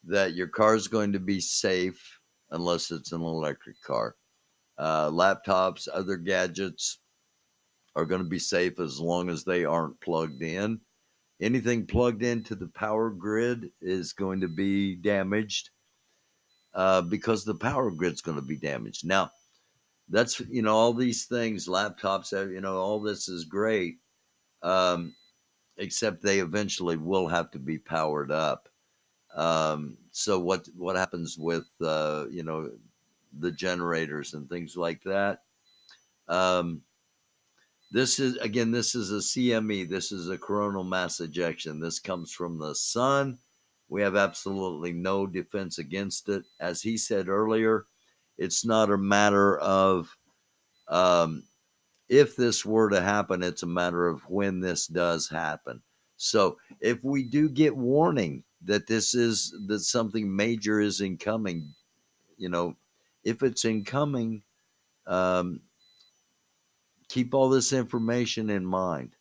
that your car is going to be safe unless it's an electric car. Laptops, other gadgets are going to be safe as long as they aren't plugged in. Anything plugged into the power grid is going to be damaged because the power grid's going to be damaged. Now, That's, all these things, laptops, all this is great, um, except they eventually will have to be powered up. So what happens with the generators and things like that? Um, this is a CME. This is a coronal mass ejection. This comes from the sun. We have absolutely no defense against it. As he said earlier, it's not a matter of um, if this were to happen, it's a matter of when this does happen. So if we do get warning that that something major is incoming, if it's incoming, um, keep all this information in mind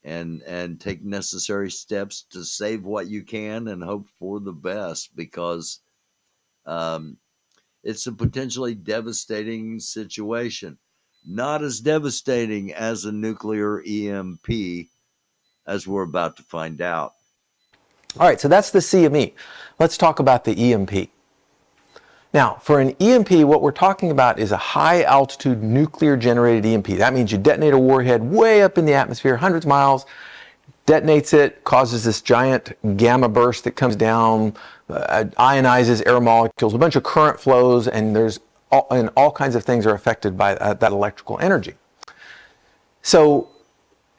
and take necessary steps to save what you can and hope for the best, because um, it's a potentially devastating situation. Not as devastating as a nuclear EMP, as we're about to find out. All right, so that's the CME. Let's talk about the EMP. Now, for an EMP, what we're talking about is a high altitude nuclear generated EMP. That means you detonate a warhead way up in the atmosphere, hundreds of miles, detonates it, causes this giant gamma burst that comes down, ionizes air molecules, a bunch of current flows, and all kinds of things are affected by that electrical energy. So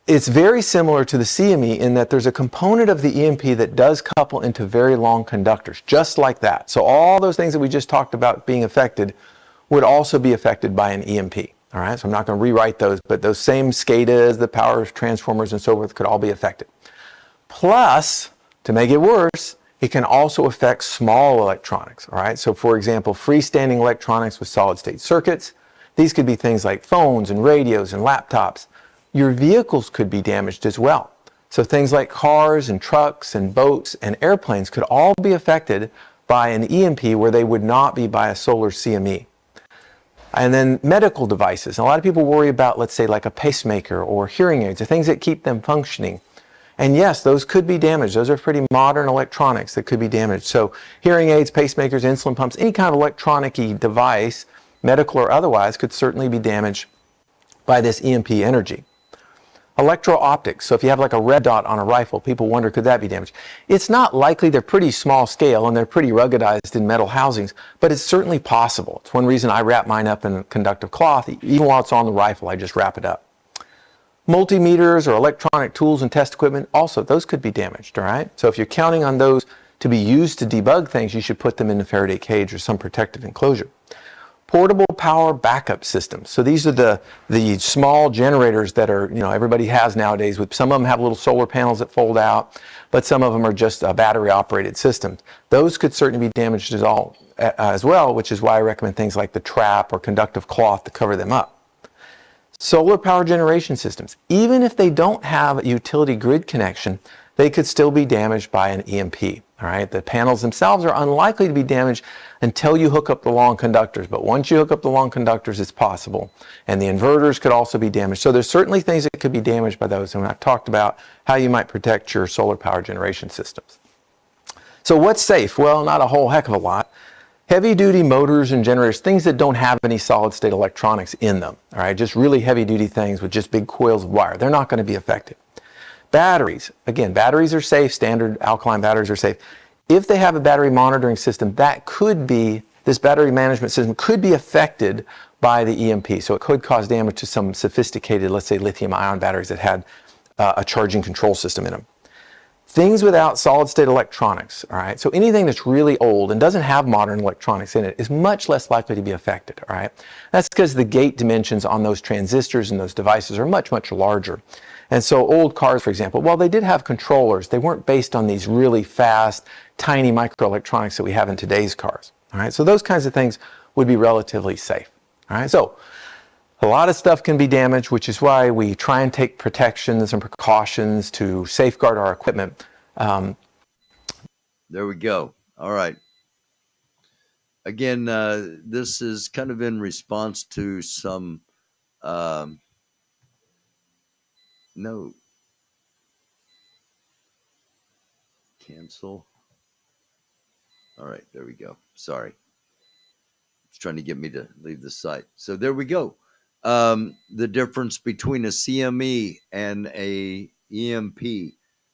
it's very similar to the CME in that there's a component of the EMP that does couple into very long conductors, just like that. So all those things that we just talked about being affected would also be affected by an EMP. All right, so I'm not going to rewrite those, but those same SCADAs, the power transformers and so forth could all be affected. Plus, to make it worse, it can also affect small electronics. All right, so for example, freestanding electronics with solid state circuits. These could be things like phones and radios and laptops. Your vehicles could be damaged as well. So things like cars and trucks and boats and airplanes could all be affected by an EMP where they would not be by a solar CME. And then medical devices. And a lot of people worry about, let's say, like a pacemaker or hearing aids, the things that keep them functioning. And yes, those could be damaged. Those are pretty modern electronics that could be damaged. So hearing aids, pacemakers, insulin pumps, any kind of electronic-y device, medical or otherwise, could certainly be damaged by this EMP energy. Electro-optics. So if you have like a red dot on a rifle, people wonder, could that be damaged? It's not likely. They're pretty small scale and they're pretty ruggedized in metal housings, but it's certainly possible. It's one reason I wrap mine up in conductive cloth. Even while it's on the rifle, I just wrap it up. Multimeters or electronic tools and test equipment, also, those could be damaged, all right? So if you're counting on those to be used to debug things, you should put them in a Faraday cage or some protective enclosure. Portable power backup systems. So these are the small generators that are, everybody has nowadays. Some of them have little solar panels that fold out, but some of them are just battery operated systems. Those could certainly be damaged as well, which is why I recommend things like the trap or conductive cloth to cover them up. Solar power generation systems, even if they don't have a utility grid connection, they could still be damaged by an EMP. All right, the panels themselves are unlikely to be damaged until you hook up the long conductors. But once you hook up the long conductors, it's possible. And the inverters could also be damaged. So there's certainly things that could be damaged by those. And I've talked about how you might protect your solar power generation systems. So what's safe? Well, not a whole heck of a lot. Heavy duty motors and generators, things that don't have any solid state electronics in them. All right, just really heavy duty things with just big coils of wire. They're not going to be affected. Batteries, again, batteries are safe, standard alkaline batteries are safe. If they have a battery monitoring system, this battery management system could be affected by the EMP. So it could cause damage to some sophisticated, let's say, lithium ion batteries that had a charging control system in them. Things without solid state electronics, all right? So anything that's really old and doesn't have modern electronics in it is much less likely to be affected, all right? That's because the gate dimensions on those transistors and those devices are much, much larger. And so old cars, for example, while they did have controllers, they weren't based on these really fast, tiny microelectronics that we have in today's cars, all right? So those kinds of things would be relatively safe, all right? So a lot of stuff can be damaged, which is why we try and take protections and precautions to safeguard our equipment. There we go. All right. Again, this is kind of in response to some, no, cancel. All right, there we go. Sorry. It's trying to get me to leave the site. So there we go. The difference between a CME and a EMP.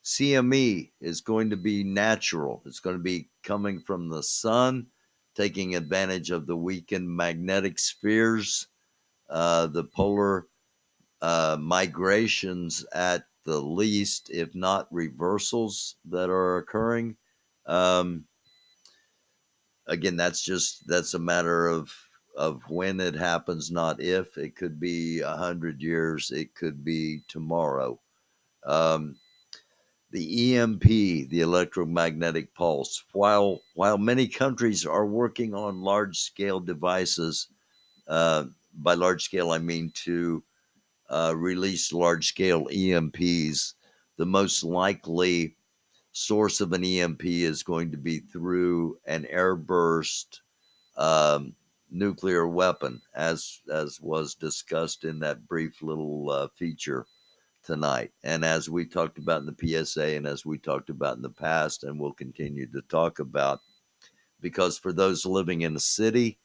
CME is going to be natural. It's going to be coming from the sun, taking advantage of the weakened magnetic spheres, the polar migrations at the least, if not reversals that are occurring. Again, that's a matter of when it happens, not if. It could be 100 years. It could be tomorrow. The EMP, the electromagnetic pulse, while many countries are working on large scale devices, by large scale I mean to release large scale EMPs, the most likely source of an EMP is going to be through an airburst nuclear weapon, as was discussed in that brief little feature tonight, and as we talked about in the PSA, and as we talked about in the past, and we'll continue to talk about, because for those living in a city,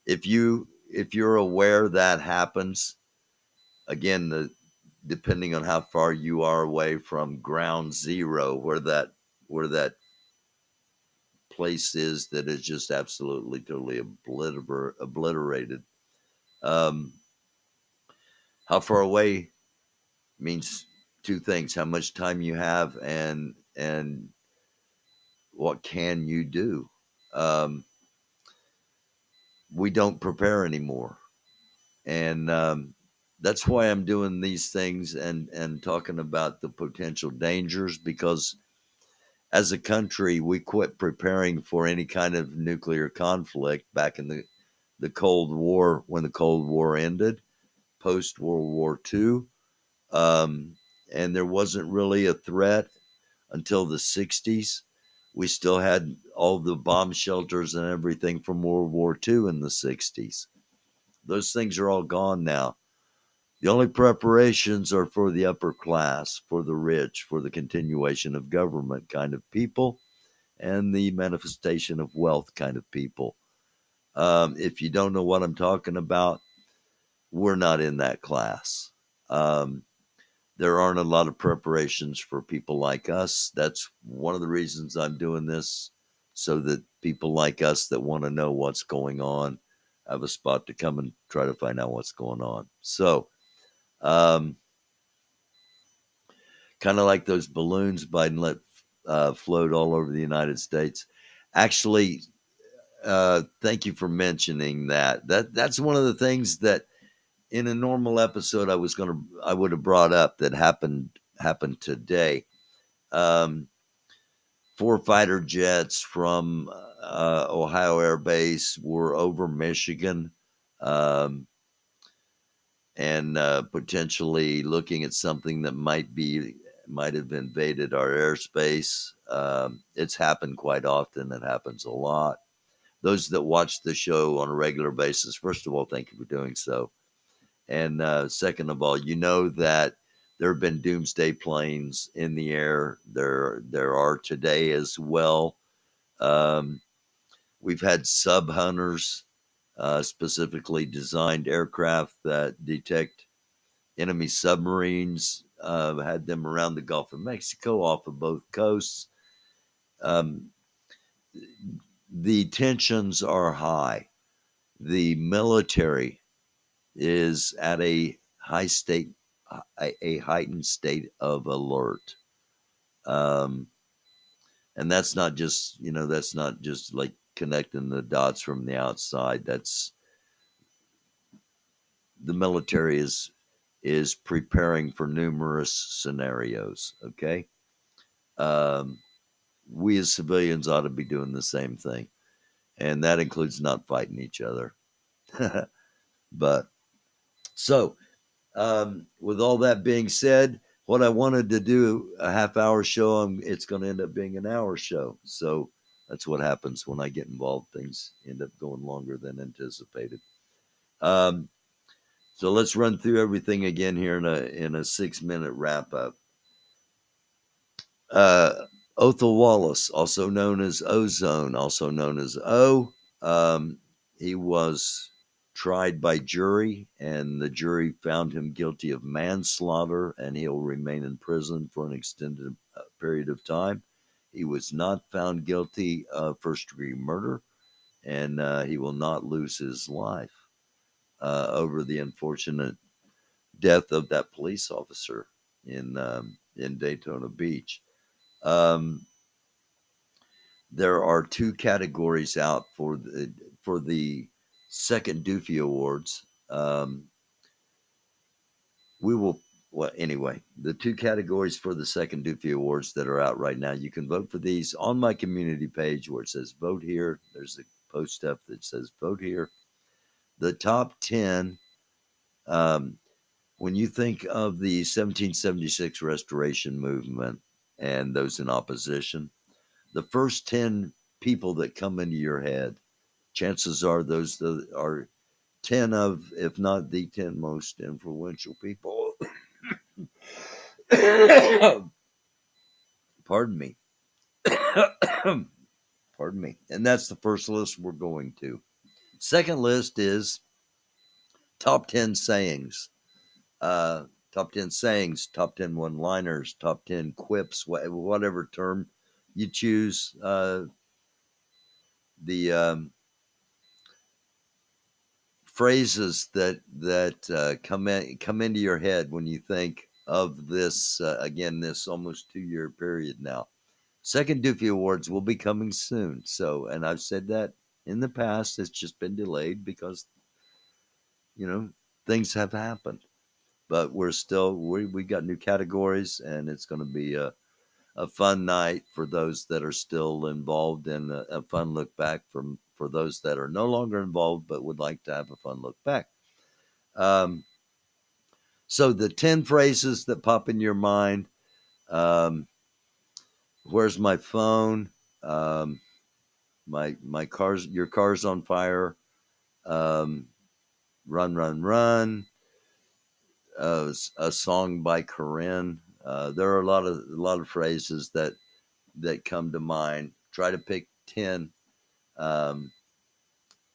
if you're aware that happens, again, depending on how far you are away from ground zero, where that place is that is just absolutely totally obliterated. How far away means two things: how much time you have, and what can you do. We don't prepare anymore, and that's why I'm doing these things and talking about the potential dangers, because as a country, we quit preparing for any kind of nuclear conflict back in the Cold War, when the Cold War ended, post World War II. And there wasn't really a threat until the 60s. We still had all the bomb shelters and everything from World War II in the 60s. Those things are all gone now. The only preparations are for the upper class, for the rich, for the continuation of government kind of people, and the manifestation of wealth kind of people. If you don't know what I'm talking about, we're not in that class. There aren't a lot of preparations for people like us. That's one of the reasons I'm doing this, so that people like us that want to know what's going on have a spot to come and try to find out what's going on. So, kind of like those balloons Biden let float all over the United States. Actually, thank you for mentioning that. That's one of the things that in a normal episode I would have brought up that happened today. 4 fighter jets from Ohio Air Base were over Michigan, and potentially looking at something that might have invaded our airspace. It's happened quite often. It happens a lot. Those that watch the show on a regular basis, first of all, thank you for doing so. And second of all, you know that there have been doomsday planes in the air. There are today as well. We've had sub hunters, specifically designed aircraft that detect enemy submarines. Had them around the Gulf of Mexico, off of both coasts. The tensions are high. The military is at a heightened state of alert. And that's not just like connecting the dots from the outside. That's the military is preparing for numerous scenarios. Okay. We as civilians ought to be doing the same thing. And that includes not fighting each other. But so, with all that being said, what I wanted to do, a half-hour show, it's going to end up being an hour show. So that's what happens when I get involved. Things end up going longer than anticipated. So let's run through everything again here in a 6-minute wrap up. Othel Wallace, also known as Ozone, also known as O, He was tried by jury, and the jury found him guilty of manslaughter, and he'll remain in prison for an extended period of time. He was not found guilty of first-degree murder, and he will not lose his life over the unfortunate death of that police officer in Daytona Beach. There are two categories out for the second Doofy Awards. Anyway, the two categories for the second Doofy Awards that are out right now, you can vote for these on my community page where it says vote here. There's a post up that says vote here. The top 10, when you think of the 1776 Restoration Movement and those in opposition, the first 10 people that come into your head, chances are those are 10 of, if not the 10 most influential people. Pardon me. Pardon me. And that's the first list we're going to. Second list is top 10 sayings. Top 10 sayings, top 10 one-liners, top 10 quips, whatever term you choose. The phrases that come into your head when you think of this again, this almost 2-year period now. Second Doofy Awards will be coming soon. So, and I've said that in the past. It's just been delayed because things have happened. But we got new categories, and it's going to be a fun night for those that are still involved, and a fun look back for those that are no longer involved but would like to have a fun look back. So the 10 phrases that pop in your mind. Where's my phone? My car's your car's on fire. Run, run, run. A song by Corinne. There are a lot of phrases that come to mind. Try to pick 10, and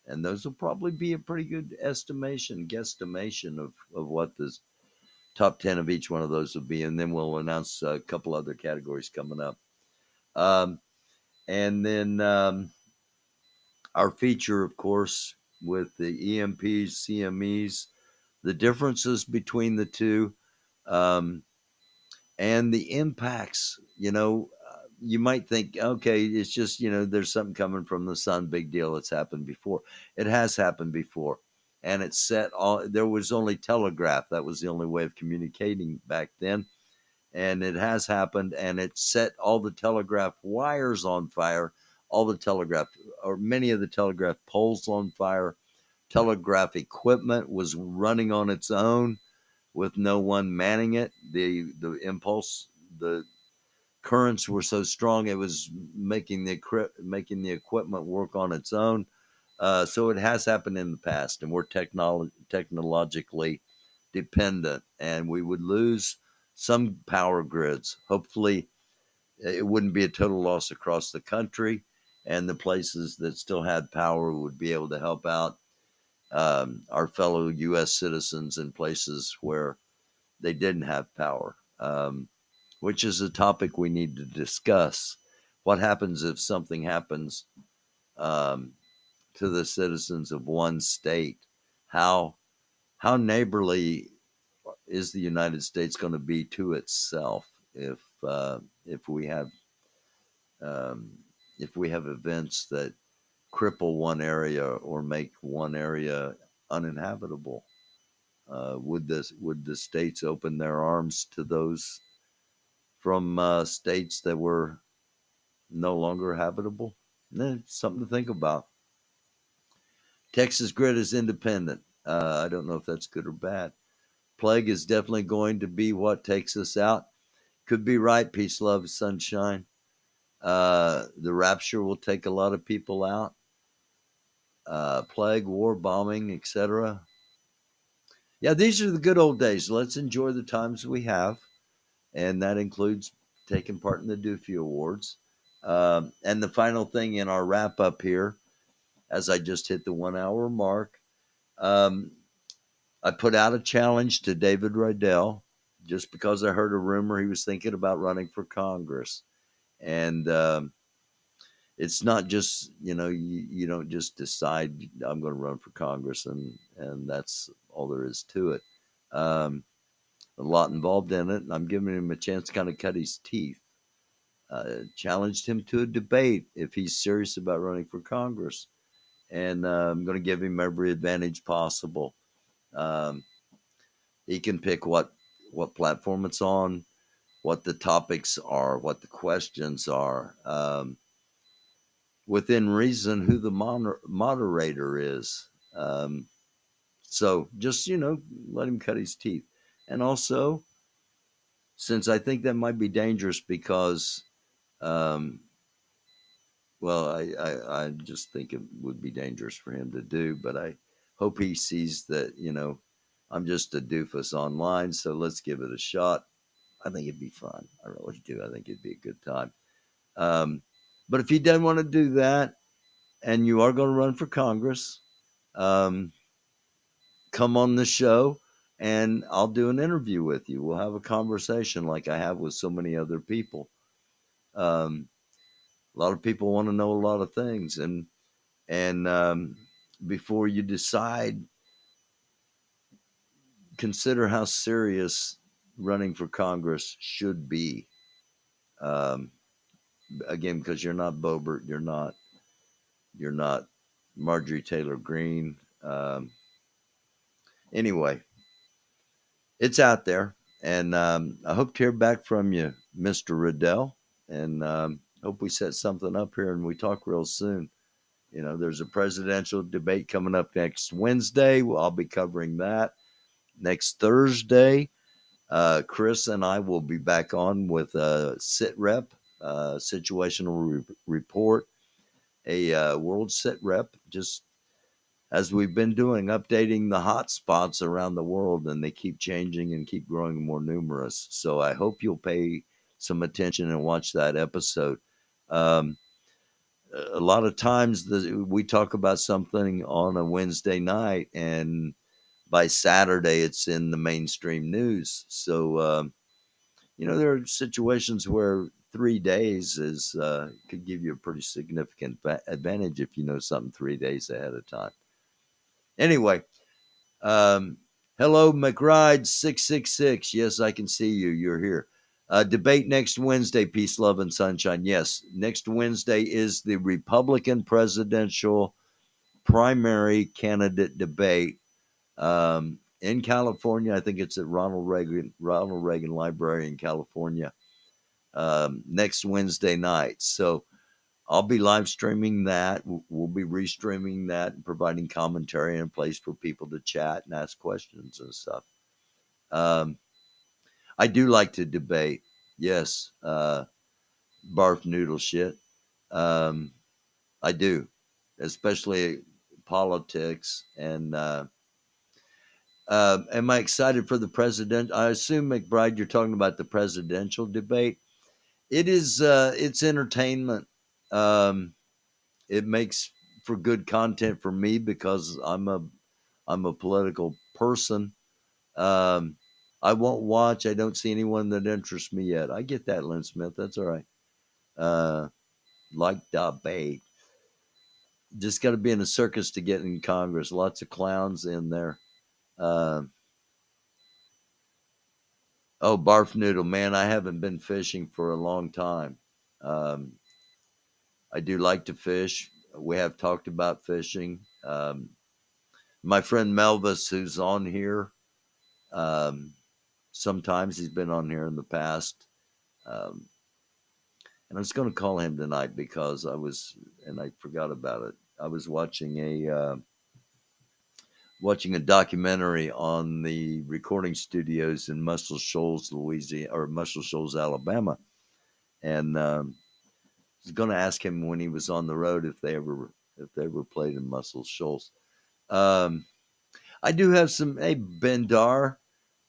those will probably be a pretty good guesstimation of what the top 10 of each one of those will be, and then we'll announce a couple other categories coming up. And then our feature, of course, with the EMPs, CMEs, the differences between the two, and the impacts. You might think, okay, it's just, there's something coming from the sun, big deal. It's happened before. It has happened before. And there was only telegraph. That was the only way of communicating back then. And it has happened, and it set all the telegraph wires on fire, many of the telegraph poles on fire. Telegraph equipment was running on its own with no one manning it. The currents were so strong it was making the equipment work on its own. So it has happened in the past, and we're technologically dependent, and we would lose some power grids. Hopefully, it wouldn't be a total loss across the country, and the places that still had power would be able to help out our fellow U.S. citizens in places where they didn't have power, which is a topic we need to discuss. What happens if something happens to the citizens of one state? How neighborly is the United States going to be to itself if we have events that cripple one area or make one area uninhabitable? Would the states open their arms to those from states that were no longer habitable? It's something to think about. Texas grid is independent. I don't know if that's good or bad. Plague is definitely going to be what takes us out. Could be right. Peace, love, sunshine. The rapture will take a lot of people out. Plague, war, bombing, etc. Yeah, these are the good old days. Let's enjoy the times we have, and that includes taking part in the Doofy Awards. And the final thing in our wrap up here, as I just hit the 1 hour mark. I put out a challenge to David Riddell just because I heard a rumor he was thinking about running for Congress. And it's not just, you don't just decide I'm going to run for Congress and that's all there is to it. A lot involved in it, and I'm giving him a chance to kind of cut his teeth. Challenged him to a debate if he's serious about running for Congress. And I'm going to give him every advantage possible. He can pick what platform it's on, what the topics are, what the questions are. Within reason, who the moderator is. So just, let him cut his teeth. And also, since I think that might be dangerous because, well, I just think it would be dangerous for him to do, but I hope he sees that, I'm just a doofus online, so let's give it a shot. I think it'd be fun. I really do. I think it'd be a good time. But if you don't want to do that and you are going to run for Congress, come on the show and I'll do an interview with you. We'll have a conversation like I have with so many other people. A lot of people want to know a lot of things, and before you decide, consider how serious running for Congress should be. Again, because you're not Boebert, you're not Marjorie Taylor Greene. Anyway, it's out there, and I hope to hear back from you, Mr. Riddell, and hope we set something up here and we talk real soon. There's a presidential debate coming up next Wednesday. I'll be covering that. Next Thursday, Chris and I will be back on with a sit rep, situational report, a world sit rep, just as we've been doing, updating the hot spots around the world, and they keep changing and keep growing more numerous. So I hope you'll pay some attention and watch that episode. A lot of times we talk about something on a Wednesday night, and by Saturday it's in the mainstream news. So, there are situations where 3 days could give you a pretty significant advantage if you know something 3 days ahead of time. Anyway, hello, McRide 666. Yes, I can see you. You're here. Debate next Wednesday. Peace, love, and sunshine. Yes, next Wednesday is the Republican presidential primary candidate debate in California. I think it's at Ronald Reagan Library in California next Wednesday night. So I'll be live streaming that. We'll be restreaming that and providing commentary and a place for people to chat and ask questions and stuff. I do like to debate. Yes. Barf noodle shit. I do, especially politics. And am I excited for the president? I assume, McBride, you're talking about the presidential debate. It is, it's entertainment. It makes for good content for me because I'm a political person. I won't watch. I don't see anyone that interests me yet. I get that, Lynn Smith. That's all right. Like debate. Just got to be in a circus to get in Congress. Lots of clowns in there. Oh, barf noodle, man. I haven't been fishing for a long time. I do like to fish. We have talked about fishing. My friend Melvis, who's on here, sometimes he's been on here in the past. And I was going to call him tonight because I forgot about it. I was watching a documentary on the recording studios in Muscle Shoals, Louisiana, or Muscle Shoals, Alabama. And I was going to ask him when he was on the road if they ever played in Muscle Shoals. I do have some, hey, Bendar,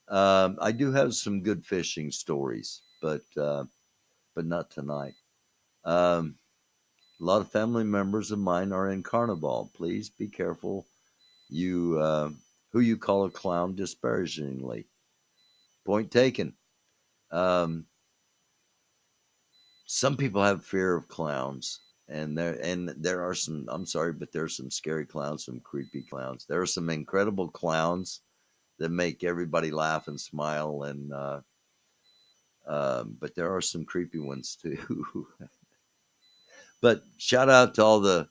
I do have some good fishing stories, but not tonight. A lot of family members of mine are in Carnival. Please be careful. You who you call a clown disparagingly. Point taken. Um, some people have fear of clowns, and there are some. I'm sorry, but there are some scary clowns, some creepy clowns. There are some incredible clowns that make everybody laugh and smile, and but there are some creepy ones too. But shout out to all the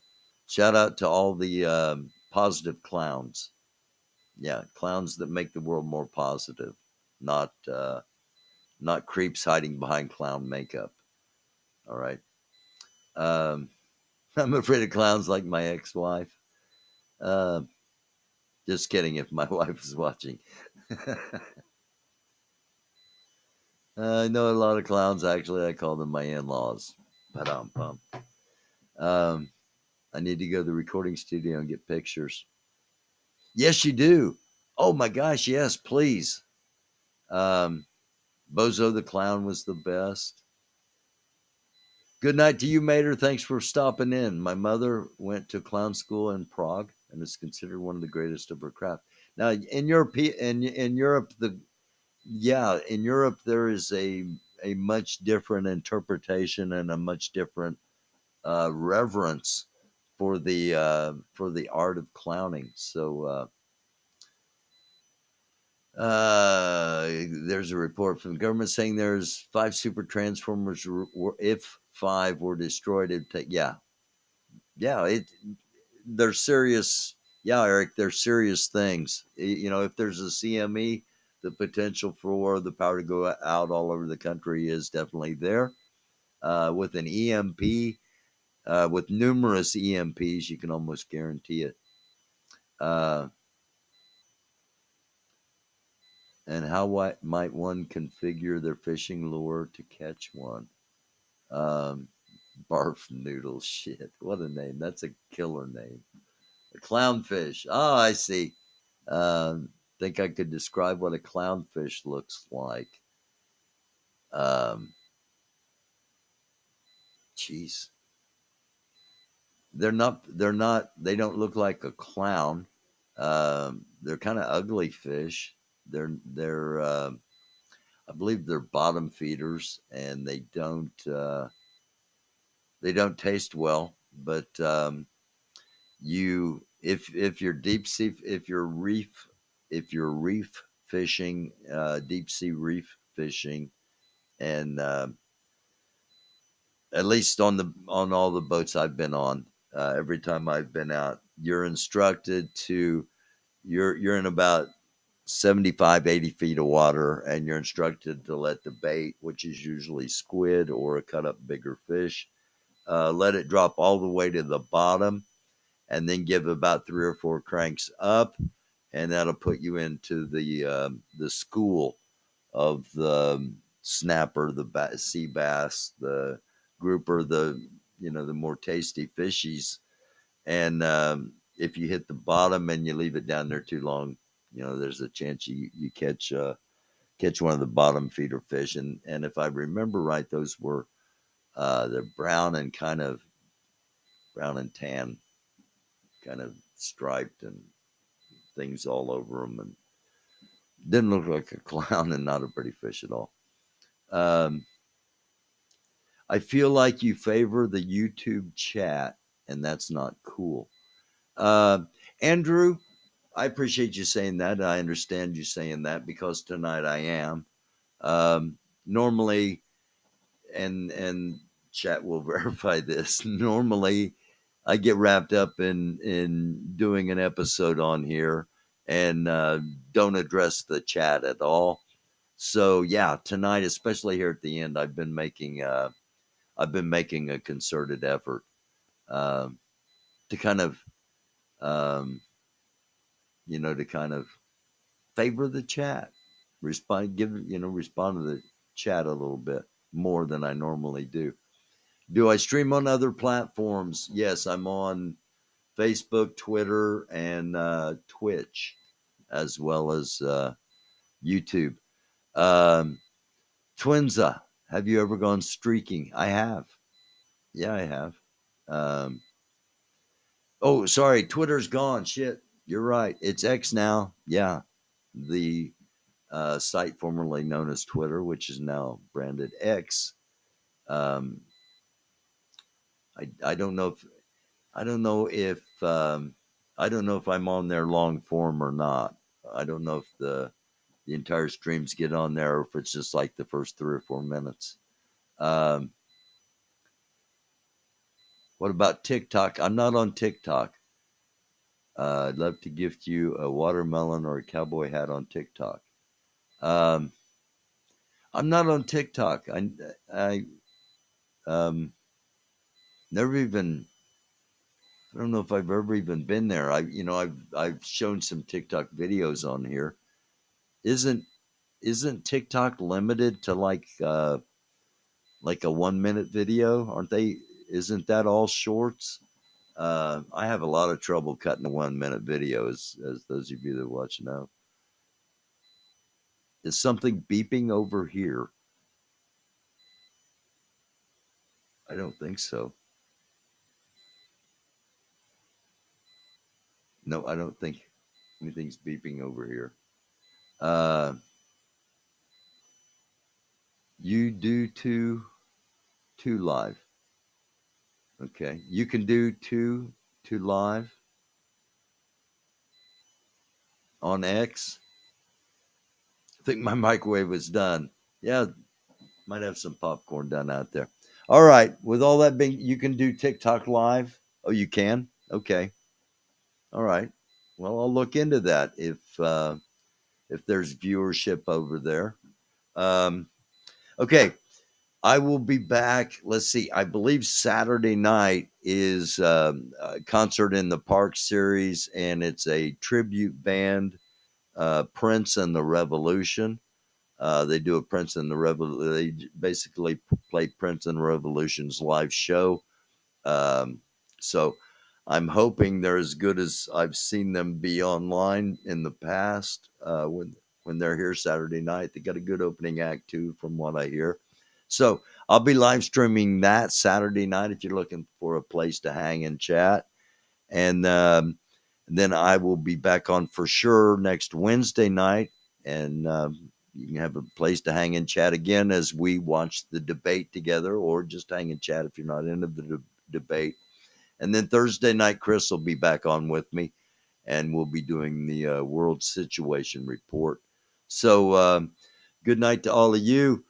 positive clowns. Yeah, clowns that make the world more positive, not not creeps hiding behind clown makeup. All right. Um, I'm afraid of clowns like my ex-wife. Uh, just kidding. If my wife is watching, I know a lot of clowns. Actually, I call them my in-laws. But I need to go to the recording studio and get pictures. Yes, you do. Oh my gosh, yes, please. Um, Bozo the Clown was the best. Good night to you, Mater. Thanks for stopping in. My mother went to clown school in Prague and is considered one of the greatest of her craft. Now, in Europe, in Europe, in Europe there is a much different interpretation and a much different reverence for the art of clowning. So there's a report from the government saying there's 5 super transformers. If 5 were destroyed, it'd take they're serious. Yeah, Eric, they're serious things. You know, if there's a CME, the potential for the power to go out all over the country is definitely there. With an EMP, with numerous EMPs, you can almost guarantee it. Uh, and how might one configure their fishing lure to catch one? Um, barf noodle shit. What a name. That's a killer name. A clownfish. Oh, I see. Think I could describe what a clownfish looks like. Um, Jeez. They don't look like a clown. They're kind of ugly fish. They're I believe they're bottom feeders, and they don't taste well. But you if you're deep sea if you're reef fishing, deep sea reef fishing, and at least on all the boats I've been on, every time I've been out, you're instructed to you're in about 75, 80 feet of water, and you're instructed to let the bait, which is usually squid or a cut up bigger fish, let it drop all the way to the bottom, and then give about 3 or 4 cranks up, and that'll put you into the school of the snapper, the sea bass, the grouper, the more tasty fishies. And if you hit the bottom and you leave it down there too long, there's a chance you catch one of the bottom feeder fish. And if I remember right, those were they're brown and brown and tan, kind of striped and things all over them, and didn't look like a clown and not a pretty fish at all. Um, I feel like you favor the YouTube chat, and that's not cool. Andrew, I appreciate you saying that. I understand you saying that because tonight I am. Normally, and chat will verify this. Normally, I get wrapped up in doing an episode on here and don't address the chat at all. So yeah, tonight, especially here at the end, I've been making a concerted effort to kind of um, to kind of favor the chat, respond to the chat a little bit more than I normally do. Do I stream on other platforms? Yes, I'm on Facebook, Twitter, and Twitch, as well as YouTube. Um, Twinza, have you ever gone streaking? I have. Yeah, I have. Oh, sorry, Twitter's gone. Shit, you're right. It's X now. Yeah, the site formerly known as Twitter, which is now branded X. Um, I don't know if I don't know if I don't know if I'm on there long form or not. I don't know if the entire streams get on there or if it's just like the first 3 or 4 minutes. Um, what about TikTok? I'm not on TikTok. I'd love to gift you a watermelon or a cowboy hat on TikTok. Um, I'm not on TikTok. I never even. I don't know if I've ever even been there. I've shown some TikTok videos on here. Isn't TikTok limited to like a 1 minute video? Aren't they? Isn't that all shorts? I have a lot of trouble cutting a 1 minute video, as those of you that watch know. Is something beeping over here? I don't think so. No, I don't think anything's beeping over here. You do two live. Okay, you can do two live on X. I think my microwave was done. Yeah, might have some popcorn done out there. All right. With all that being, you can do TikTok live. Oh, you can? Okay. All right. Well, I'll look into that if there's viewership over there. Okay. I will be back. Let's see. I believe Saturday night is a concert in the Park series, and it's a tribute band, Prince and the Revolution. They do a Prince and the Revolution. They basically play Prince and the Revolution's live show. So I'm hoping they're as good as I've seen them be online in the past. When they're here Saturday night, they got a good opening act too, from what I hear. So I'll be live streaming that Saturday night if you're looking for a place to hang and chat. And then I will be back on for sure next Wednesday night, and you can have a place to hang and chat again as we watch the debate together, or just hang and chat if you're not into the debate. And then Thursday night, Chris will be back on with me, and we'll be doing the world situation report. So good night to all of you.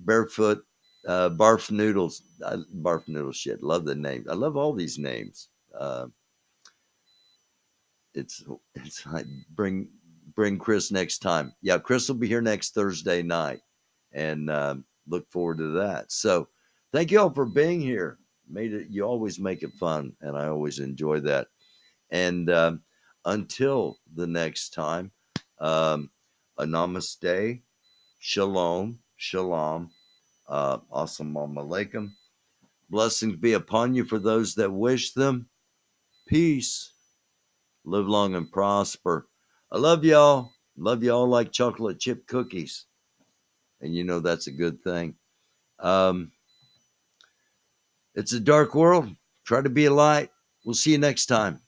Barefoot, Barf Noodles, Barf Noodle shit. Love the name. I love all these names. It's like bring Chris next time. Yeah, Chris will be here next Thursday night, and look forward to that. So thank you all for being here. You always make it fun, and I always enjoy that. And until the next time, a namaste, shalom, shalom, assalamu alaikum. Blessings be upon you for those that wish them. Peace. Live long and prosper. I love y'all. Love y'all like chocolate chip cookies. And you know that's a good thing. It's a dark world. Try to be a light. We'll see you next time.